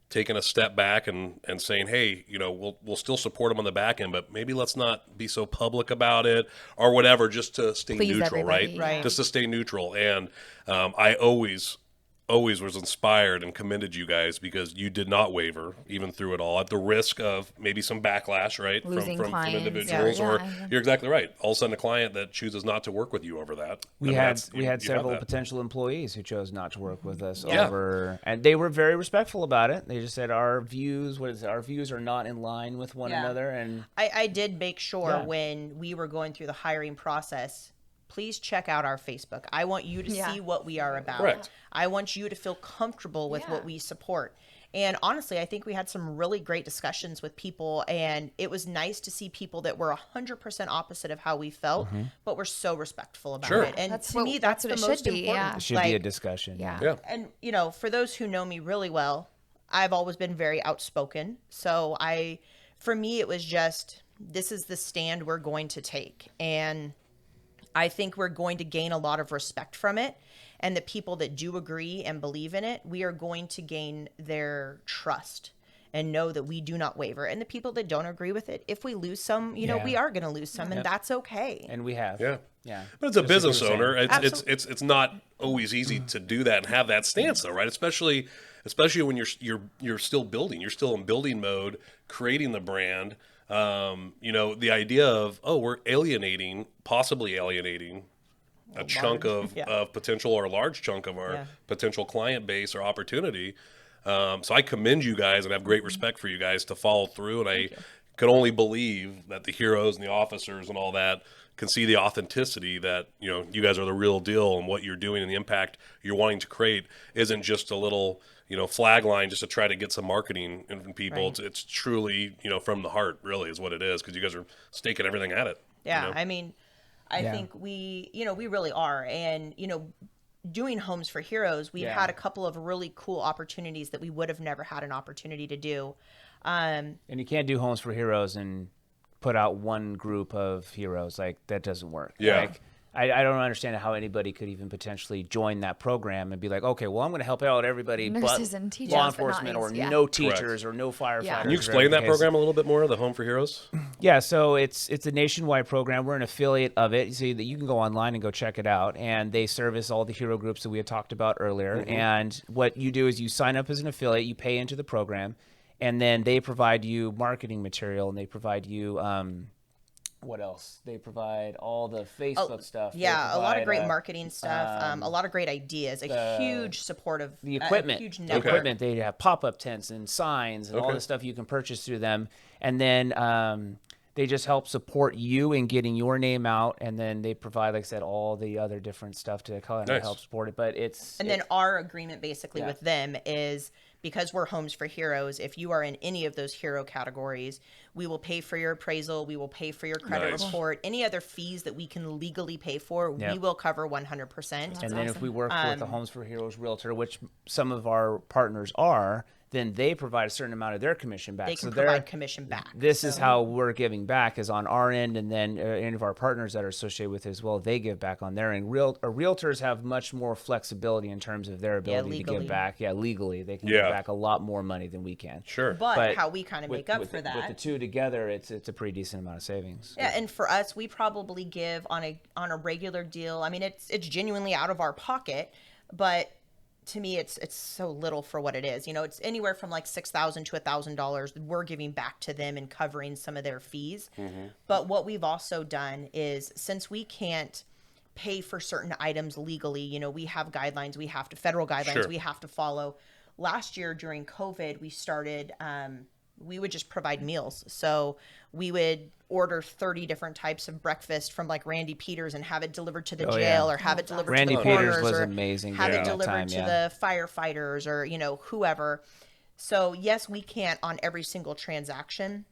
A: taking a step back and saying, hey, we'll still support them on the back end, but maybe let's not be so public about it or whatever, just to stay neutral, right? Just to stay neutral. And I always was inspired and commended you guys because you did not waver even through it all at the risk of maybe some backlash, right?
B: Losing
A: from individuals you're exactly right. All of a sudden a client that chooses not to work with you over that.
D: We had several potential employees who chose not to work with us over, and they were very respectful about it. They just said our views are not in line with one another. And
C: I did make sure when we were going through the hiring process, please check out our Facebook. I want you to see what we are about.
A: Correct.
C: I want you to feel comfortable with what we support. And honestly, I think we had some really great discussions with people, and it was nice to see people that were 100% opposite of how we felt, but were so respectful about it. And to me, that's the most important.
B: Yeah.
D: It should be a discussion.
B: Yeah.
C: And, for those who know me really well, I've always been very outspoken. So for me, it was just, this is the stand we're going to take. And I think we're going to gain a lot of respect from it. And the people that do agree and believe in it, we are going to gain their trust and know that we do not waver. And the people that don't agree with it, if we lose some, we are going to lose some, and that's okay.
D: And we have.
A: Yeah. But as a business owner, it's not always ezy to do that and have that stance, though, right? Especially when you're still building. You're still in building mode, creating the brand. The idea of, we're possibly alienating a chunk of potential, or a large chunk of our potential client base or opportunity. So I commend you guys and have great respect for you guys to follow through. And I can only believe that the heroes and the officers and all that can see the authenticity that, you guys are the real deal, and what you're doing and the impact you're wanting to create isn't just a little, flag line just to try to get some marketing in people.
C: Right.
A: It's truly, from the heart, really, is what it is, because you guys are staking everything at it.
C: Yeah, I mean, I
D: Yeah.
C: think we really are. And, doing Homes for Heroes, we've
D: Yeah.
C: had a couple of really cool opportunities that we would have never had an opportunity to do.
D: And you can't do Homes for Heroes and put out one group of heroes. Like, that doesn't work.
A: Yeah.
D: Like, I don't understand how anybody could even potentially join that program and be like, okay, well, I'm going to help out everybody
B: Nurses
D: but
B: and teachers,
D: law
B: but not
D: enforcement or
B: aides, yeah.
D: no teachers or no firefighters.
B: Yeah.
A: Can you
D: or
A: explain
D: whatever
A: that
D: the case.
A: program a little bit more, the Home for Heroes?
D: Yeah, so it's a nationwide program. We're an affiliate of it, so that you can go online and go check it out. And they service all the hero groups that we had talked about earlier. And what you do is you sign up as an affiliate, you pay into the program, and then they provide you marketing material, and they provide you what else? They provide all the Facebook stuff. They
C: Yeah, a lot of
D: provide,
C: great marketing stuff, a lot of great ideas, a huge supportive
D: the equipment.
C: huge
D: The
C: network.
D: equipment. They have pop-up tents and signs and all
A: Okay.
D: the stuff you can purchase through them. And then they just help support you in getting your name out. And then they provide, like I said, all the other different stuff to kind of
A: Nice.
D: help support it. But it's
C: And then our agreement basically
D: Yeah.
C: with them is, because we're Homes for Heroes, if you are in any of those hero categories, we will pay for your appraisal, we will pay for your credit
A: Nice.
C: report, any other fees that we can legally pay for,
D: Yep.
C: we will cover 100%.
D: And then if we work with the
C: Um,
D: Homes for Heroes realtor, which some of our partners are, then they provide a certain amount of their commission back.
C: They can
D: they're-
C: provide commission back.
D: This is how we're giving back, is on our end, and then any of our partners that are associated with it as well, they give back on their end. Realtors have much more flexibility in terms of their ability to
C: legally.
D: give back. Yeah, legally, they can
A: Yeah.
D: give back a lot more money than we can.
A: Sure.
C: But how we kind of
D: with-
C: make up
D: with
C: for
D: the-
C: that.
D: with the two together, it's a pretty decent amount of savings.
C: Yeah, and for us, we probably give on a regular deal. I mean, it's genuinely out of our pocket, but to me, it's so little for what it is. It's anywhere from like $6,000 to $1,000 we're giving back to them and covering some of their fees. But what we've also done is, since we can't pay for certain items legally, we have guidelines, federal guidelines
A: Sure.
C: we have to follow. Last year during COVID, we started, we would just provide meals. So we would order 30 different types of breakfast from like Randy Peters and have it delivered to the
D: Oh,
C: jail,
D: yeah.
C: or have it delivered
D: Randy
C: to the
D: Peters
C: coroners,
D: was
C: or
D: amazing
C: have
D: during
C: it
D: that
C: delivered
D: time,
C: to
D: yeah.
C: the firefighters, or whoever. So yes, we can't on every single transaction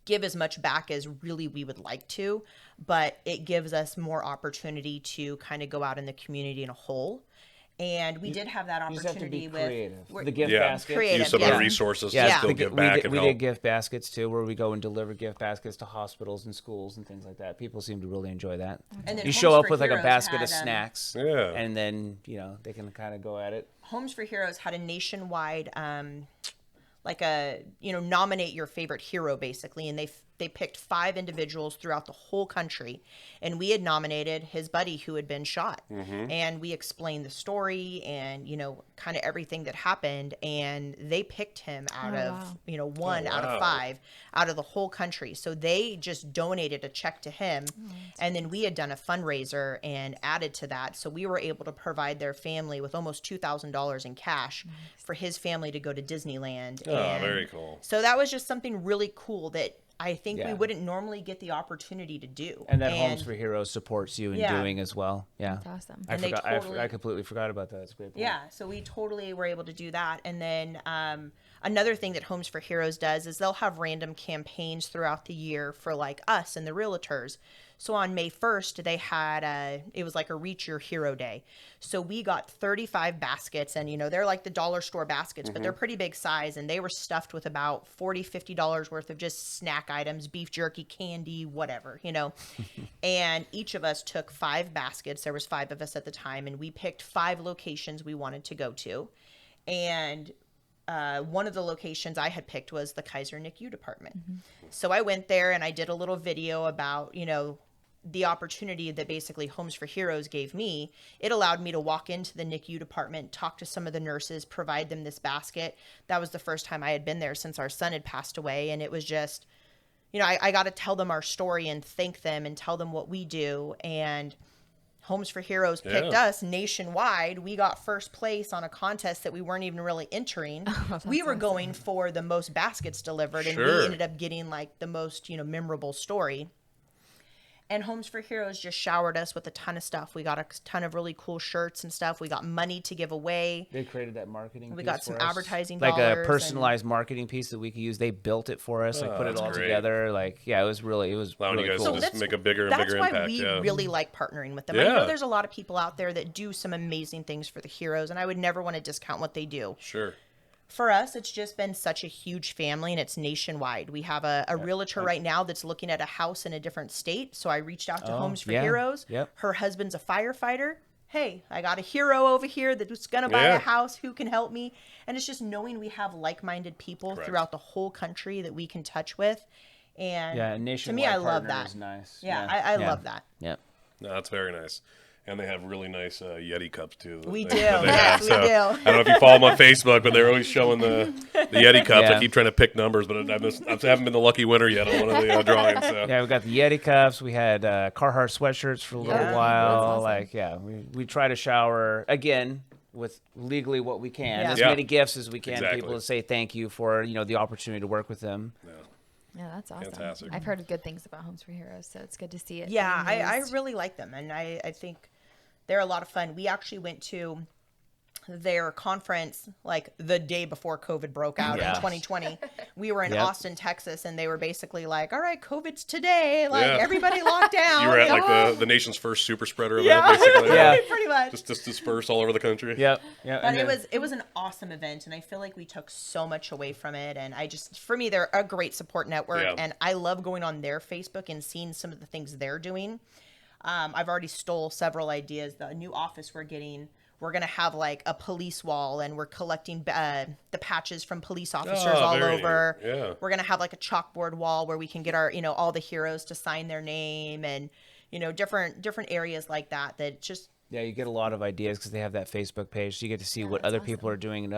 C: give as much back as really we would like to, but it gives us more opportunity to kind of go out in the community in a whole. And we did have that
D: You just have to
C: opportunity
D: be creative.
C: with
D: The gift
A: Yeah.
D: baskets.
C: Creative,
A: Use some of
C: yeah.
A: the resources to
C: Yeah.
A: still
C: The
A: give
D: we
A: back
D: did,
A: and
D: we
A: help.
D: did gift baskets too, where we go and deliver gift baskets to hospitals and schools and things like that. People seem to really enjoy that.
C: And then
D: You
C: Homes
D: show up
C: for
D: with like a
C: Heroes
D: basket of
C: had,
D: snacks,
A: Yeah.
D: and then they can kind of go at it.
C: Homes for Heroes had a nationwide like a nominate your favorite hero basically, and they picked 5 individuals throughout the whole country, and we had nominated his buddy who had been shot, and we explained the story and kind of everything that happened, and they picked him out of one out of 5 out of the whole country. So they just donated a check to him, and then we had done a fundraiser and added to that, so we were able to provide their family with almost $2,000 in cash for his family to go to Disneyland.
A: Oh,
C: And
A: very cool.
C: so that was just something really cool that I think we
D: Yeah.
C: wouldn't normally get the opportunity to do.
D: And that Homes for Heroes supports you in
C: Yeah.
D: doing as well. Yeah,
B: That's awesome.
D: I
C: And they
D: forgot.
C: totally-
D: I completely forgot about that. That's a great point.
C: Yeah, so we totally were able to do that. And then another thing that Homes for Heroes does is they'll have random campaigns throughout the year for like us and the realtors. So on May 1st, they had it was like a Reach Your Hero Day. So we got 35 baskets, and they're like the dollar store baskets, but they're pretty big size, and they were stuffed with about $40-50 worth of just snack items, beef jerky, candy, whatever, And each of us took 5 baskets. There was 5 of us at the time, and we picked 5 locations we wanted to go to. And one of the locations I had picked was the Kaiser NICU department. So I went there and I did a little video about, the opportunity that basically Homes for Heroes gave me. It allowed me to walk into the NICU department, talk to some of the nurses, provide them this basket. That was the first time I had been there since our son had passed away. And it was just, I got to tell them our story and thank them and tell them what we do. And Homes for Heroes picked us nationwide. We got first place on a contest that we weren't even really entering. We were going for the most baskets delivered, and
A: Sure.
C: we ended up getting like the most, memorable story. And Homes for Heroes just showered us with a ton of stuff. We got a ton of really cool shirts and stuff. We got money to give away.
D: They created that marketing.
C: We
D: piece
C: got some
D: for us.
C: advertising
D: like
C: dollars
D: a personalized marketing piece that we could use. They built it for us, like put it
A: that's
D: all
A: great.
D: together. Like, yeah, it was
A: allowing
D: really
A: you guys
D: cool.
A: to just make a bigger and
C: That's
A: bigger
C: why
A: impact.
C: we
A: Yeah.
C: really like partnering with them. I
A: Yeah.
C: know there's a lot of people out there that do some amazing things for the heroes, and I would never want to discount what they do.
A: Sure.
C: For us, it's just been such a huge family, and it's nationwide. We have a realtor right now that's looking at a house in a different state. So I reached out to Homes for
D: yeah.
C: Heroes.
D: Yep.
C: Her husband's a firefighter. Hey, I got a hero over here that's going to buy
A: Yeah.
C: a house. Who can help me? And it's just knowing we have like-minded people
A: Correct.
C: throughout the whole country that we can touch with. And
D: Yeah, a
C: to me,
D: nationwide
C: I love
D: partner
C: that.
D: is nice.
C: Yeah, I
D: Yeah.
C: love that.
D: Yep.
A: No, that's very nice. And they have really nice Yeti cups too. that
C: We
A: they-
C: do.
A: that they
C: Yes,
A: have.
C: we
A: So,
C: do.
A: I don't know if you follow them on Facebook, but they're always showing the Yeti cups.
D: Yeah.
A: I keep trying to pick numbers, but I haven't been the lucky winner yet on one of the drawings. So.
D: Yeah, we got the Yeti cups. We had Carhartt sweatshirts for a little
C: Yeah,
D: while.
B: that's awesome.
D: Like, yeah, we try to shower again with legally what we can,
C: Yeah.
D: as
A: Yeah.
D: many gifts as we can.
A: Exactly.
D: People to say thank you for the opportunity to work with them.
B: Yeah, that's awesome.
A: Fantastic.
B: I've heard good things about Homes for Heroes, so it's good to see it.
C: Yeah,
B: being
C: I
B: used.
C: really like them, and I think they're a lot of fun. We actually went to their conference like the day before COVID broke out in
D: Yeah.
C: 2020. We were in
D: Yep.
C: Austin, Texas, and they were basically like, "All right, COVID's today. Like
A: Yeah.
C: everybody locked down."
A: You were at
C: know?
A: like the nation's first super spreader event,
C: Yeah.
A: basically.
D: Yeah.
C: pretty much.
A: Just dispersed all over the country.
D: Yep. Yeah.
C: But it was an awesome event, and I feel like we took so much away from it. And for me, they're a great support network,
A: Yeah.
C: and I love going on their Facebook and seeing some of the things they're doing. I've already stole several ideas. The new office we're getting, we're gonna have like a police wall, and we're collecting the patches from police officers all
A: very
C: over.
A: neat. Yeah.
C: We're gonna have like a chalkboard wall where we can get our all the heroes to sign their name, and different areas like that. That just
D: Yeah, you get a lot of ideas because they have that Facebook page, so you get to see what
B: that's
D: other people are doing in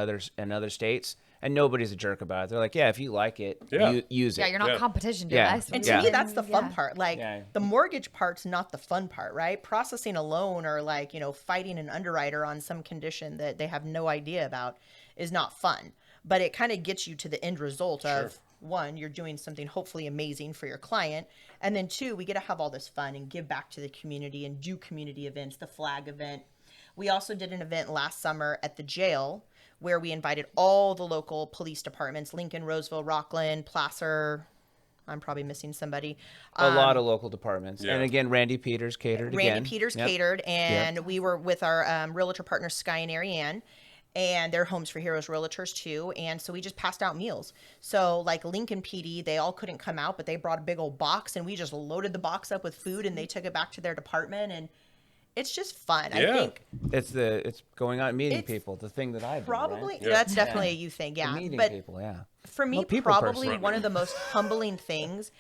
D: other states, and nobody's a jerk about it. They're like, yeah, if you like it,
A: Yeah.
D: use it.
B: Yeah, you're not
A: Yeah.
B: competition to
D: Yeah.
B: us.
C: And
D: Yeah.
C: to me, that's the fun
B: Yeah.
C: part. Like
D: Yeah.
C: the mortgage part's not the fun part, right? Processing a loan or like, fighting an underwriter on some condition that they have no idea about is not fun. But it kind of gets you to the end result of one, you're doing something hopefully amazing for your client. And then two, we get to have all this fun and give back to the community and do community events, the flag event. We also did an event last summer at the jail where we invited all the local police departments, Lincoln, Roseville, Rockland, Placer. I'm probably missing somebody.
D: A lot of local departments,
A: Yeah.
D: and again, Randy Peters catered.
C: Randy Peters
D: Yep.
C: catered, and we were with our realtor partners, Sky and Ariane, and they're Homes for Heroes realtors too. And so we just passed out meals. So like Lincoln PD, they all couldn't come out, but they brought a big old box, and we just loaded the box up with food, and they took it back to their department, and it's just fun.
A: Yeah.
C: I think
D: It's going out and meeting
C: It's
D: people. The thing that I do,
C: probably
D: right?
A: Yeah.
C: that's definitely a you thing,
D: The
C: yeah.
D: meeting
C: But
D: people, yeah.
C: for me,
D: I'm a people
C: probably
D: person.
C: one of the most humbling things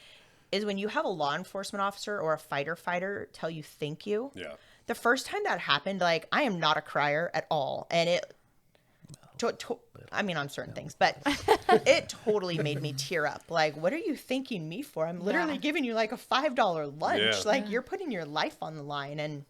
C: is when you have a law enforcement officer or a fighter tell you thank you.
A: Yeah.
C: The first time that happened, like I am not a crier at all, and I mean on certain things, but it totally made me tear up. Like, what are you thanking me for? I'm literally
B: Yeah.
C: giving you like a $5 lunch.
A: Yeah.
C: Like you're putting your life on the line, and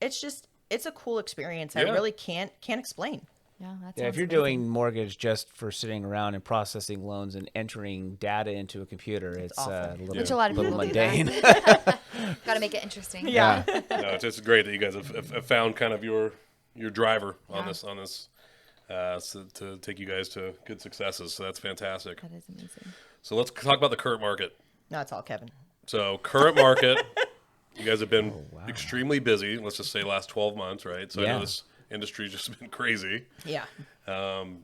C: it's a cool experience. I
A: Yeah.
C: really can't explain.
B: Yeah, that's
D: Yeah, if you're doing mortgage just for sitting around and processing loans and entering data into a computer, it's
C: awful.
D: a little,
B: Which a lot of
D: little
B: people do that.
D: mundane.
B: got to make it interesting.
C: Yeah.
A: No, it's just great that you guys have found kind of your driver on
B: Yeah.
A: this so to take you guys to good successes. So that's fantastic.
B: That is amazing.
A: So let's talk about the current market.
C: No, it's all Kevin.
A: So current market, you guys have been extremely busy. Let's just say last 12 months, right? So I
D: Yeah.
A: know this industry's just been crazy.
C: Yeah.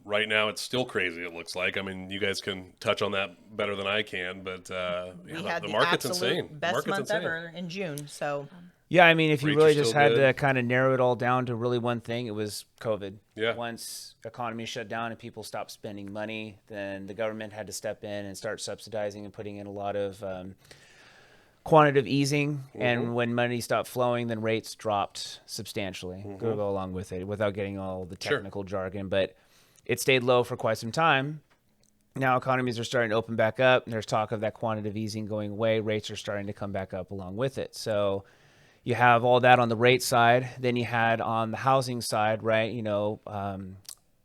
A: Right now, it's still crazy. It looks like. I mean, you guys can touch on that better than I can, but
C: We
A: yeah,
C: had
A: the
C: the
A: market's
C: absolute
A: insane. The
C: best
A: market's
C: month
A: insane.
C: ever in June. So
D: Yeah, I mean, if you
A: Rates
D: really
A: are
D: just
A: still
D: had
A: good.
D: to kind of narrow it all down to really one thing, it was COVID.
A: Yeah.
D: Once economy shut down and people stopped spending money, then the government had to step in and start subsidizing and putting in a lot of quantitative easing. And when money stopped flowing, then rates dropped substantially. Go along with it without getting all the
A: Sure.
D: technical jargon. But it stayed low for quite some time. Now economies are starting to open back up. And there's talk of that quantitative easing going away. Rates are starting to come back up along with it. So you have all that on the rate side. Then you had on the housing side, right?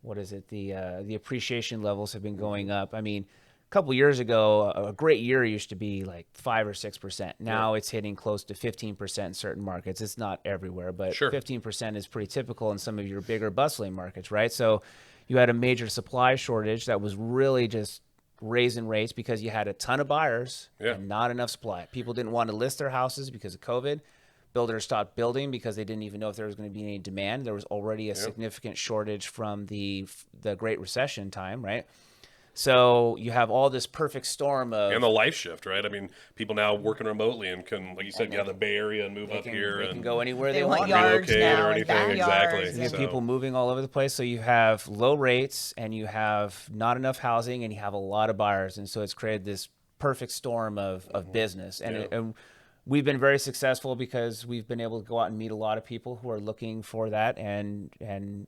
D: What is it? The appreciation levels have been going up. I mean, couple years ago, a great year used to be like 5 or 6%. Now it's hitting close to 15% in certain markets. It's not everywhere, but 15% is pretty typical in some of your bigger bustling markets, right? So you had a major supply shortage that was really just raising rates because you had a ton of buyers and not enough supply. People didn't want to list their houses because of COVID. Builders stopped building because they didn't even know if there was going to be any demand. There was already a significant shortage from the Great Recession time, right? So you have all this perfect storm of...
A: And the life shift, right? I mean, people now working remotely and can, like you said, get out of the Bay Area and move up here.
D: They can go anywhere they
C: want
D: want.
C: yards
A: relocate
C: now
A: or
C: and
A: anything. Exactly.
C: backyards.
D: You have people moving all over the place. So you have low rates and you have not enough housing and you have a lot of buyers. And so it's created this perfect storm of business. And we've been very successful because we've been able to go out and meet a lot of people who are looking for that, and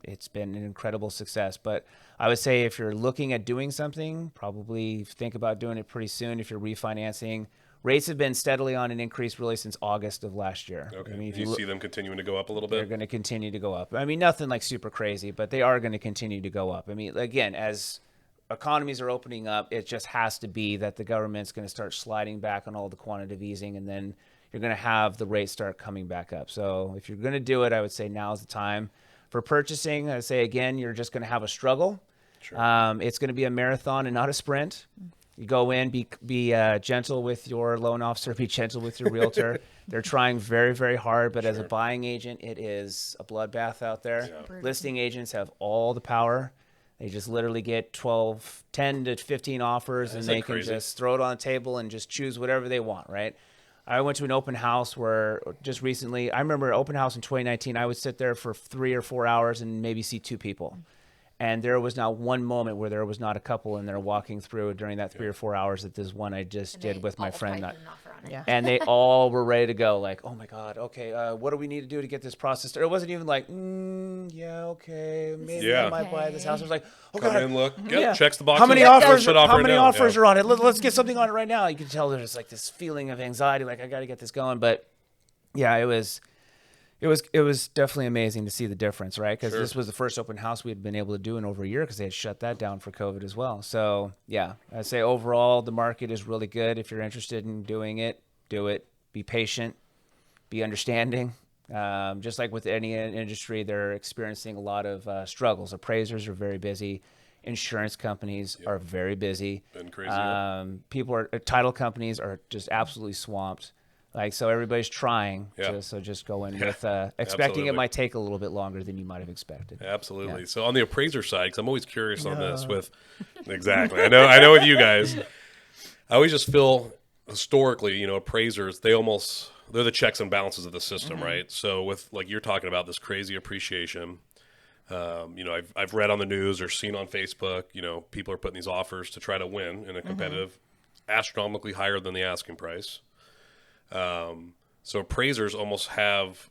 D: it's been an incredible success. But I would say if you're looking at doing something, probably think about doing it pretty soon. If you're refinancing, rates have been steadily on an increase really since August of last year.
A: Okay.
D: I mean, if
A: you see them continuing to go up a little bit?
D: They're going to continue to go up. I mean, nothing like super crazy, but they are going to continue to go up. I mean, again, as economies are opening up, it just has to be that the government's going to start sliding back on all the quantitative easing, and then you're going to have the rates start coming back up. So if you're going to do it, I would say now's the time. For purchasing, I would say, again, you're just going to have a struggle.
A: Sure.
D: It's going to be a marathon and not a sprint. You go in, be gentle with your loan officer, be gentle with your realtor. They're trying very, very hard, but as a buying agent, it is a bloodbath out there.
A: Yeah.
D: Listing agents have all the power. They just literally get 10 to 15 offers, and they can just throw it on the table and just choose whatever they want, right? I went to an open house where just recently, I remember an open house in 2019, I would sit there for 3 or 4 hours and maybe see 2 people. And there was not one moment where there was not a couple in there walking through during that 3 or 4 hours that this one I just did with my friend. And they all were ready to go, like, oh my God, okay, what do we need to do to get this process started? It wasn't even like, yeah, okay, maybe I might buy this house. It was like, oh
A: Come
D: God.
A: in, look, checks the box.
D: How many offers are
A: right
D: on it? Let's get something on it right now. You can tell there's like this feeling of anxiety, like I got to get this going. But yeah, it was definitely amazing to see the difference, right? Because this was the first open house we had been able to do in over a year because they had shut that down for COVID as well. So yeah, I'd say overall the market is really good. If you're interested in doing it, do it. Be patient, be understanding. Just like with any industry, they're experiencing a lot of struggles. Appraisers are very busy. Insurance companies are very busy.
A: Been crazy.
D: Title companies are just absolutely swamped. Like, so everybody's trying. So just go in with expecting it might take a little bit longer than you might have expected.
A: Absolutely. So on the appraiser side, because I'm always curious on this with exactly. I know with you guys, I always just feel historically, appraisers, they're the checks and balances of the system, right? So with like you're talking about this crazy appreciation, I've read on the news or seen on Facebook, people are putting these offers to try to win in a competitive, astronomically higher than the asking price. So appraisers almost have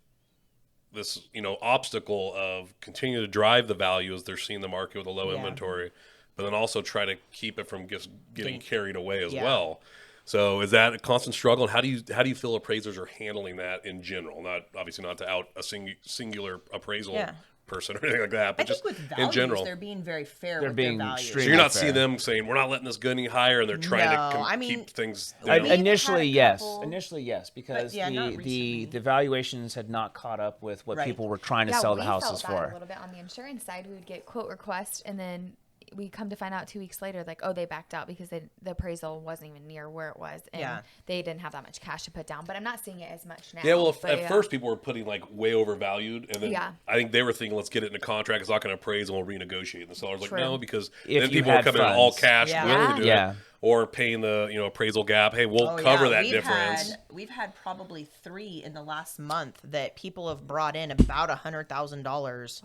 A: this, obstacle of continuing to drive the value as they're seeing the market with a low inventory, but then also try to keep it from just getting carried away as well. So is that a constant struggle? And how do you feel appraisers are handling that in general? Obviously not to out a singular appraisal person or anything like that, but just
C: with values,
A: in general,
C: they're being very fair.
D: They're
C: with
D: being
C: their values.
D: extremely
A: so you're not
D: fair.
A: seeing them saying we're not letting this go any higher, and they're trying to keep things down.
D: Initially, yes.
C: couple-
D: Initially, yes, because
C: not
D: the
C: recently.
D: valuations had not caught up with what people were trying to sell the houses
B: felt that
D: for.
B: a little bit on the insurance side. We would get quote requests, and then we come to find out 2 weeks later, like, oh, they backed out because the appraisal wasn't even near where it was, and they didn't have that much cash to put down. But I'm not seeing it as much now.
A: Yeah, well, at first people were putting like way overvalued, and then I think they were thinking, let's get it in a contract. It's not going to appraise, and we'll renegotiate. And the seller's like, no, because
D: If
A: then
D: you
A: people are
D: had
A: coming in all cash, willing to do it, or paying the appraisal gap. Hey, we'll cover that difference.
C: We've had probably 3 in the last month that people have brought in about $100,000.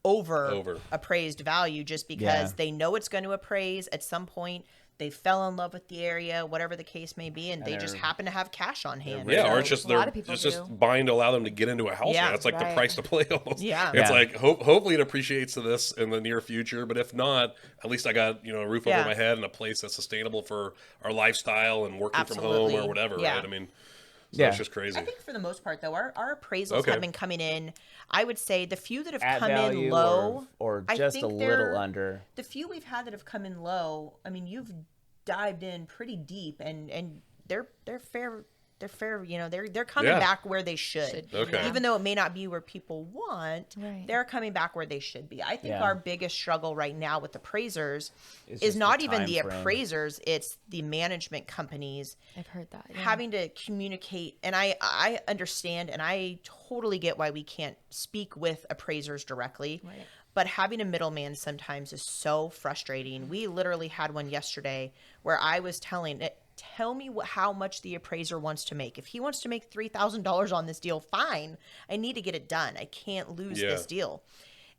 C: Over appraised value just because they know it's going to appraise at some point. They fell in love with the area, whatever the case may be, and they just happen to have cash on hand.
A: Yeah, or it's just just buying to allow them to get into a house. That's like the price to play almost. It's like hopefully it appreciates to this in the near future, but if not, at least I got a roof over my head and a place that's sustainable for our lifestyle and working from home or whatever. Right? I mean. So it's just crazy. I
C: think for the most part, though, our appraisals have been coming in. I would say the few that have come in low,
D: or just a little under.
C: The few we've had that have come in low. I mean, you've dived in pretty deep, and they're fair. They're fair, you know, they're coming back where they should.
A: Okay.
C: Even though it may not be where people want,
B: Right.
C: they're coming back where they should be. I think
D: Yeah.
C: our biggest struggle right now with appraisers
D: It's
C: is
D: just
C: not
D: the
C: even
D: time
C: the
D: frame.
C: appraisers, it's the management companies
B: I've heard that. Yeah.
C: having to communicate. And I understand, and I totally get why we can't speak with appraisers directly.
B: Right.
C: But having a middleman sometimes is so frustrating. We literally had one yesterday where I was telling it, tell me how much the appraiser wants to make. If he wants to make $3,000 on this deal, fine. I need to get it done. I can't lose this deal.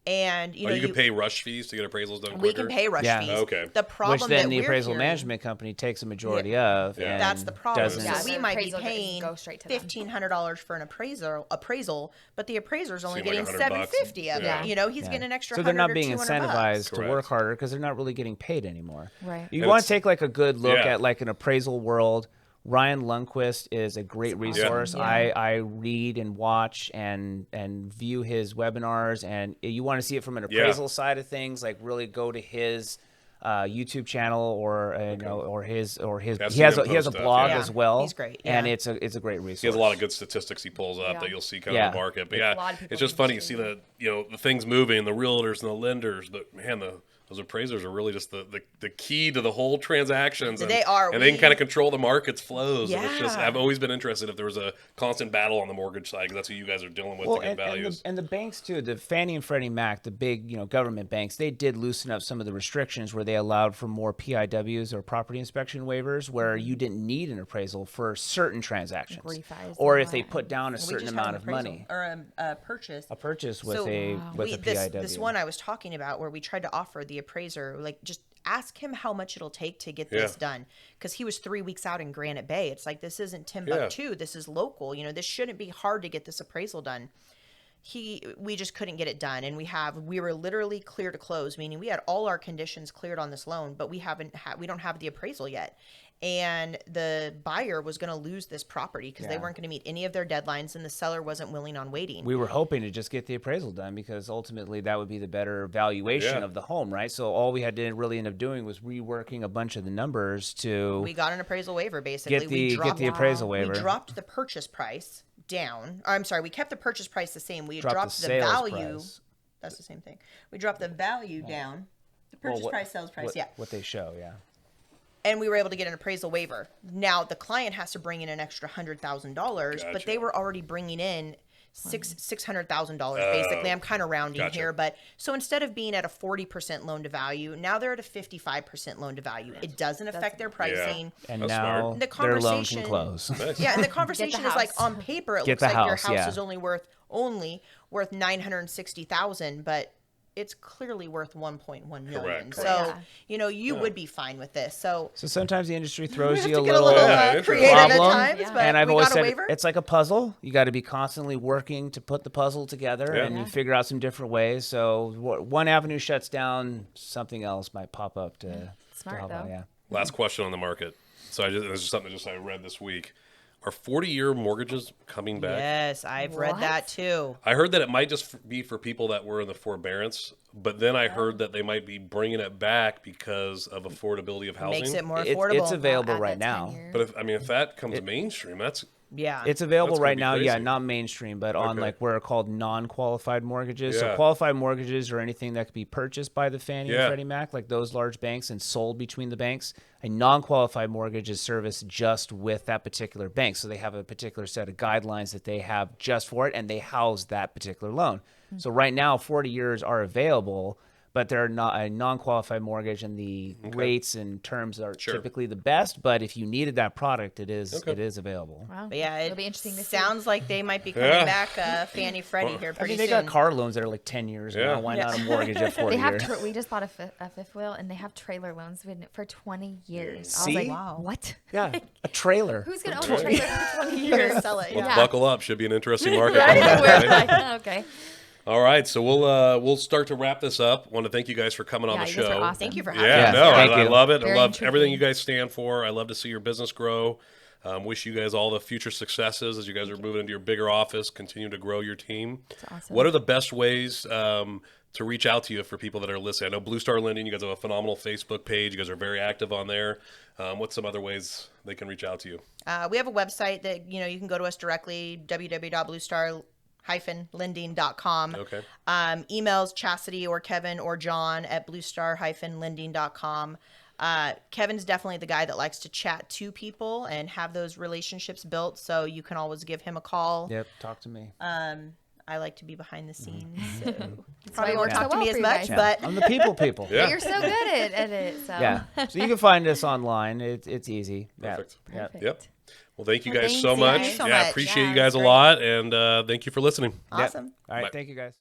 C: And you know,
A: you can pay rush fees to get appraisals done quicker.
C: we can pay rush
D: Yeah.
C: fees.
A: Okay.
C: The problem
D: Which then
C: that
D: the
C: we're
D: appraisal
C: hearing-
D: management company takes a majority of.
A: Yeah.
D: And
C: That's the problem.
D: doesn't-
B: Yeah,
C: So we
B: the
C: might be
B: appraisal
C: paying
B: go straight to them.
C: $1,500 for an appraisal, but the appraiser's only
A: Seem like
C: getting
A: $100
C: $750 of
A: Yeah.
C: it. You know, he's
D: Yeah.
C: getting an extra.
D: So they're not
C: 100 or
D: being
C: 200
D: incentivized to
A: Correct.
D: work harder because they're not really getting paid anymore.
B: Right.
D: You
A: And
D: want to
A: it's-
D: take like a good look
A: Yeah.
D: at like an appraisal world. Ryan Lundquist is a great resource.
B: Yeah.
D: I read and watch and view his webinars, and you want to see it from an appraisal side of things, like really go to his YouTube channel or you know, or his
A: I've
D: he has
A: seen
D: a,
A: him
D: he has a
A: post stuff,
D: blog
A: yeah.
D: as well.
C: He's great,
D: And
C: yeah.
D: it's a great resource.
A: He has a lot of good statistics he pulls up
B: Yeah.
A: that you'll see kind
D: Yeah.
A: of the market. But
B: A lot of people
A: it's just
B: in the
A: funny. You see
B: industry.
A: the things moving, the realtors and the lenders, but man, those appraisers are really just the key to the whole transactions. And,
C: They are.
A: and they can kind of control the market's flows. And it's just,
C: Yeah.
A: I've always been interested if there was a constant battle on the mortgage side, because that's what you guys are dealing with to get values.
D: And the banks too, the Fannie and Freddie Mac, the big government banks, they did loosen up some of the restrictions where they allowed for more PIWs or property inspection waivers, where you didn't need an appraisal for certain transactions,
B: refis
D: or
B: and
D: if they
B: that.
D: put down a
C: We
D: certain
C: just had
D: amount
C: an
D: of money.
C: appraisal, or a purchase.
D: A purchase with
C: So,
D: a PIW.
C: this one I was talking about where we tried to offer the appraiser, like, just ask him how much it'll take to get this done, because he was 3 weeks out in Granite Bay. It's like, this isn't Timbuktu, this is local. You know, this shouldn't be hard to get this appraisal done. We just couldn't get it done, and we were literally clear to close, meaning we had all our conditions cleared on this loan, but we don't have the appraisal yet. And the buyer was going to lose this property because they weren't going to meet any of their deadlines, and the seller wasn't willing on waiting.
D: We were hoping to just get the appraisal done because ultimately that would be the better valuation
A: Yeah.
D: of the home, right? So all we had to really end up doing was reworking a bunch of the numbers to
C: We got an appraisal waiver, basically.
D: get the appraisal waiver.
C: We dropped the purchase price down. I'm sorry, we kept the purchase price the same. We dropped the
D: sales
C: value.
D: price.
C: That's the same thing. We dropped the value down. The purchase price, sales price,
D: what they show, yeah.
C: And we were able to get an appraisal waiver. Now the client has to bring in an extra $100,000, but
A: Gotcha.
C: they were already bringing in $600,000 basically. I'm kind of rounding
A: Gotcha.
C: here, but so instead of being at a 40% loan to value, now they're at a 55% loan to value. It doesn't affect their pricing.
D: And
A: That's
D: now
C: The
D: their loan
C: conversation-
D: can close.
C: Yeah, and the conversation is like,
B: house.
C: on paper it
D: Get
C: looks
D: the
C: like your
D: house,
C: house
D: yeah.
C: is only worth $960,000, but it's clearly worth 1.1 million.
A: Correct.
C: So,
B: Yeah.
C: you would be fine with this. So
D: So sometimes the industry
C: we
D: throws
C: have
D: you
C: to
D: a
C: get a
D: little
C: little
A: interesting.
C: creative at
D: problem,
C: times,
B: Yeah.
C: but
D: and I've
C: we
D: always
C: got a
D: said
C: waiver.
D: it's like a puzzle. You got to be constantly working to put the puzzle together,
A: Yeah.
D: and you figure out some different ways. So one avenue shuts down, something else might pop up to
B: Smart,
D: help out.
B: though.
D: Yeah.
A: Last question on the market. So this is something I read this week. Are 40-year mortgages coming back?
C: Yes, I've read
B: What?
C: that too.
A: I heard that it might just be for people that were in the forbearance, but then I heard that they might be bringing it back because of affordability of housing.
C: Makes it more
D: It's
C: affordable.
D: available
B: Add
D: right
B: that
D: now.
B: 10 years.
A: But if that comes mainstream, that's
C: Yeah.
D: It's available
A: That's gonna
D: right
A: be
D: now, yeah,
A: crazy.
D: not mainstream, but on
A: Okay.
D: like what are called non-qualified mortgages.
A: Yeah.
D: So qualified mortgages are anything that could be purchased by the Fannie
A: Yeah.
D: and Freddie Mac, like those large banks, and sold between the banks. A non-qualified mortgage is serviced just with that particular bank. So they have a particular set of guidelines that they have just for it, and they house that particular loan. So right now, 40 years are available, but they're not a non-qualified mortgage, and the rates and terms are
A: Sure.
D: typically the best. But if you needed that product, it is
A: Okay.
D: available.
B: Wow.
C: But yeah,
B: It'll be interesting to see.
C: sounds like they might be coming
A: Yeah.
C: back, Fannie Freddie here
D: I
C: pretty
D: mean, they
C: soon.
D: got car loans that are like 10 years
A: Yeah.
D: now. Why not a mortgage at 40
B: They have.
D: years?
B: We just bought a fifth wheel, and they have trailer loans for 20 years.
D: See?
B: I was like,
C: Wow.
B: what?
D: Yeah, a trailer.
B: Who's gonna own a trailer for 20 years?
C: Sell it,
A: Well,
C: yeah.
A: buckle up. Should be an interesting market.
B: Right? We're like, oh, okay.
A: All right, so we'll start to wrap this up. Want to thank you guys for coming on
B: Yeah,
A: the
B: you guys
A: show.
B: are awesome.
C: Thank you for having
A: Yeah,
C: us.
A: no,
D: Thank
A: I
D: you.
A: love it. I
B: Very
A: love
B: intriguing.
A: everything you guys stand for. I love to see your business grow. Wish you guys all the future successes as you guys are moving into your bigger office, continue to grow your team.
B: That's awesome.
A: What are the best ways to reach out to you for people that are listening? I know Blue Star Lending, you guys have a phenomenal Facebook page. You guys are very active on there. What's some other ways they can reach out to you?
C: We have a website that, you can go to us directly, www.bluestar-lending.com.
A: Okay.
C: Emails Chassity or Kevin or John at bluestar-lending.com. Kevin's definitely the guy that likes to chat to people and have those relationships built, so you can always give him a call.
D: Yep, talk to me.
C: I like to be behind the scenes, so you
B: why
C: probably
B: it
C: won't
B: works
C: talk
B: so
C: to
B: well
C: me
B: for
C: as
B: you
C: much,
B: guys.
D: Yeah.
C: but
D: I'm the people.
A: Yeah.
B: But you're so good at it. So.
D: Yeah. So you can find us online. It's easy.
A: Perfect.
D: Yeah.
B: Perfect.
A: Yep. Well, thank you guys
B: thanks,
A: so
B: you
A: much.
B: guys
C: so
A: Yeah,
C: much.
A: appreciate
B: Yeah,
A: you
B: it
A: guys
B: was
A: a
B: great.
A: lot, and thank you for listening.
C: awesome.
D: All right.
A: Bye.
D: Thank you guys.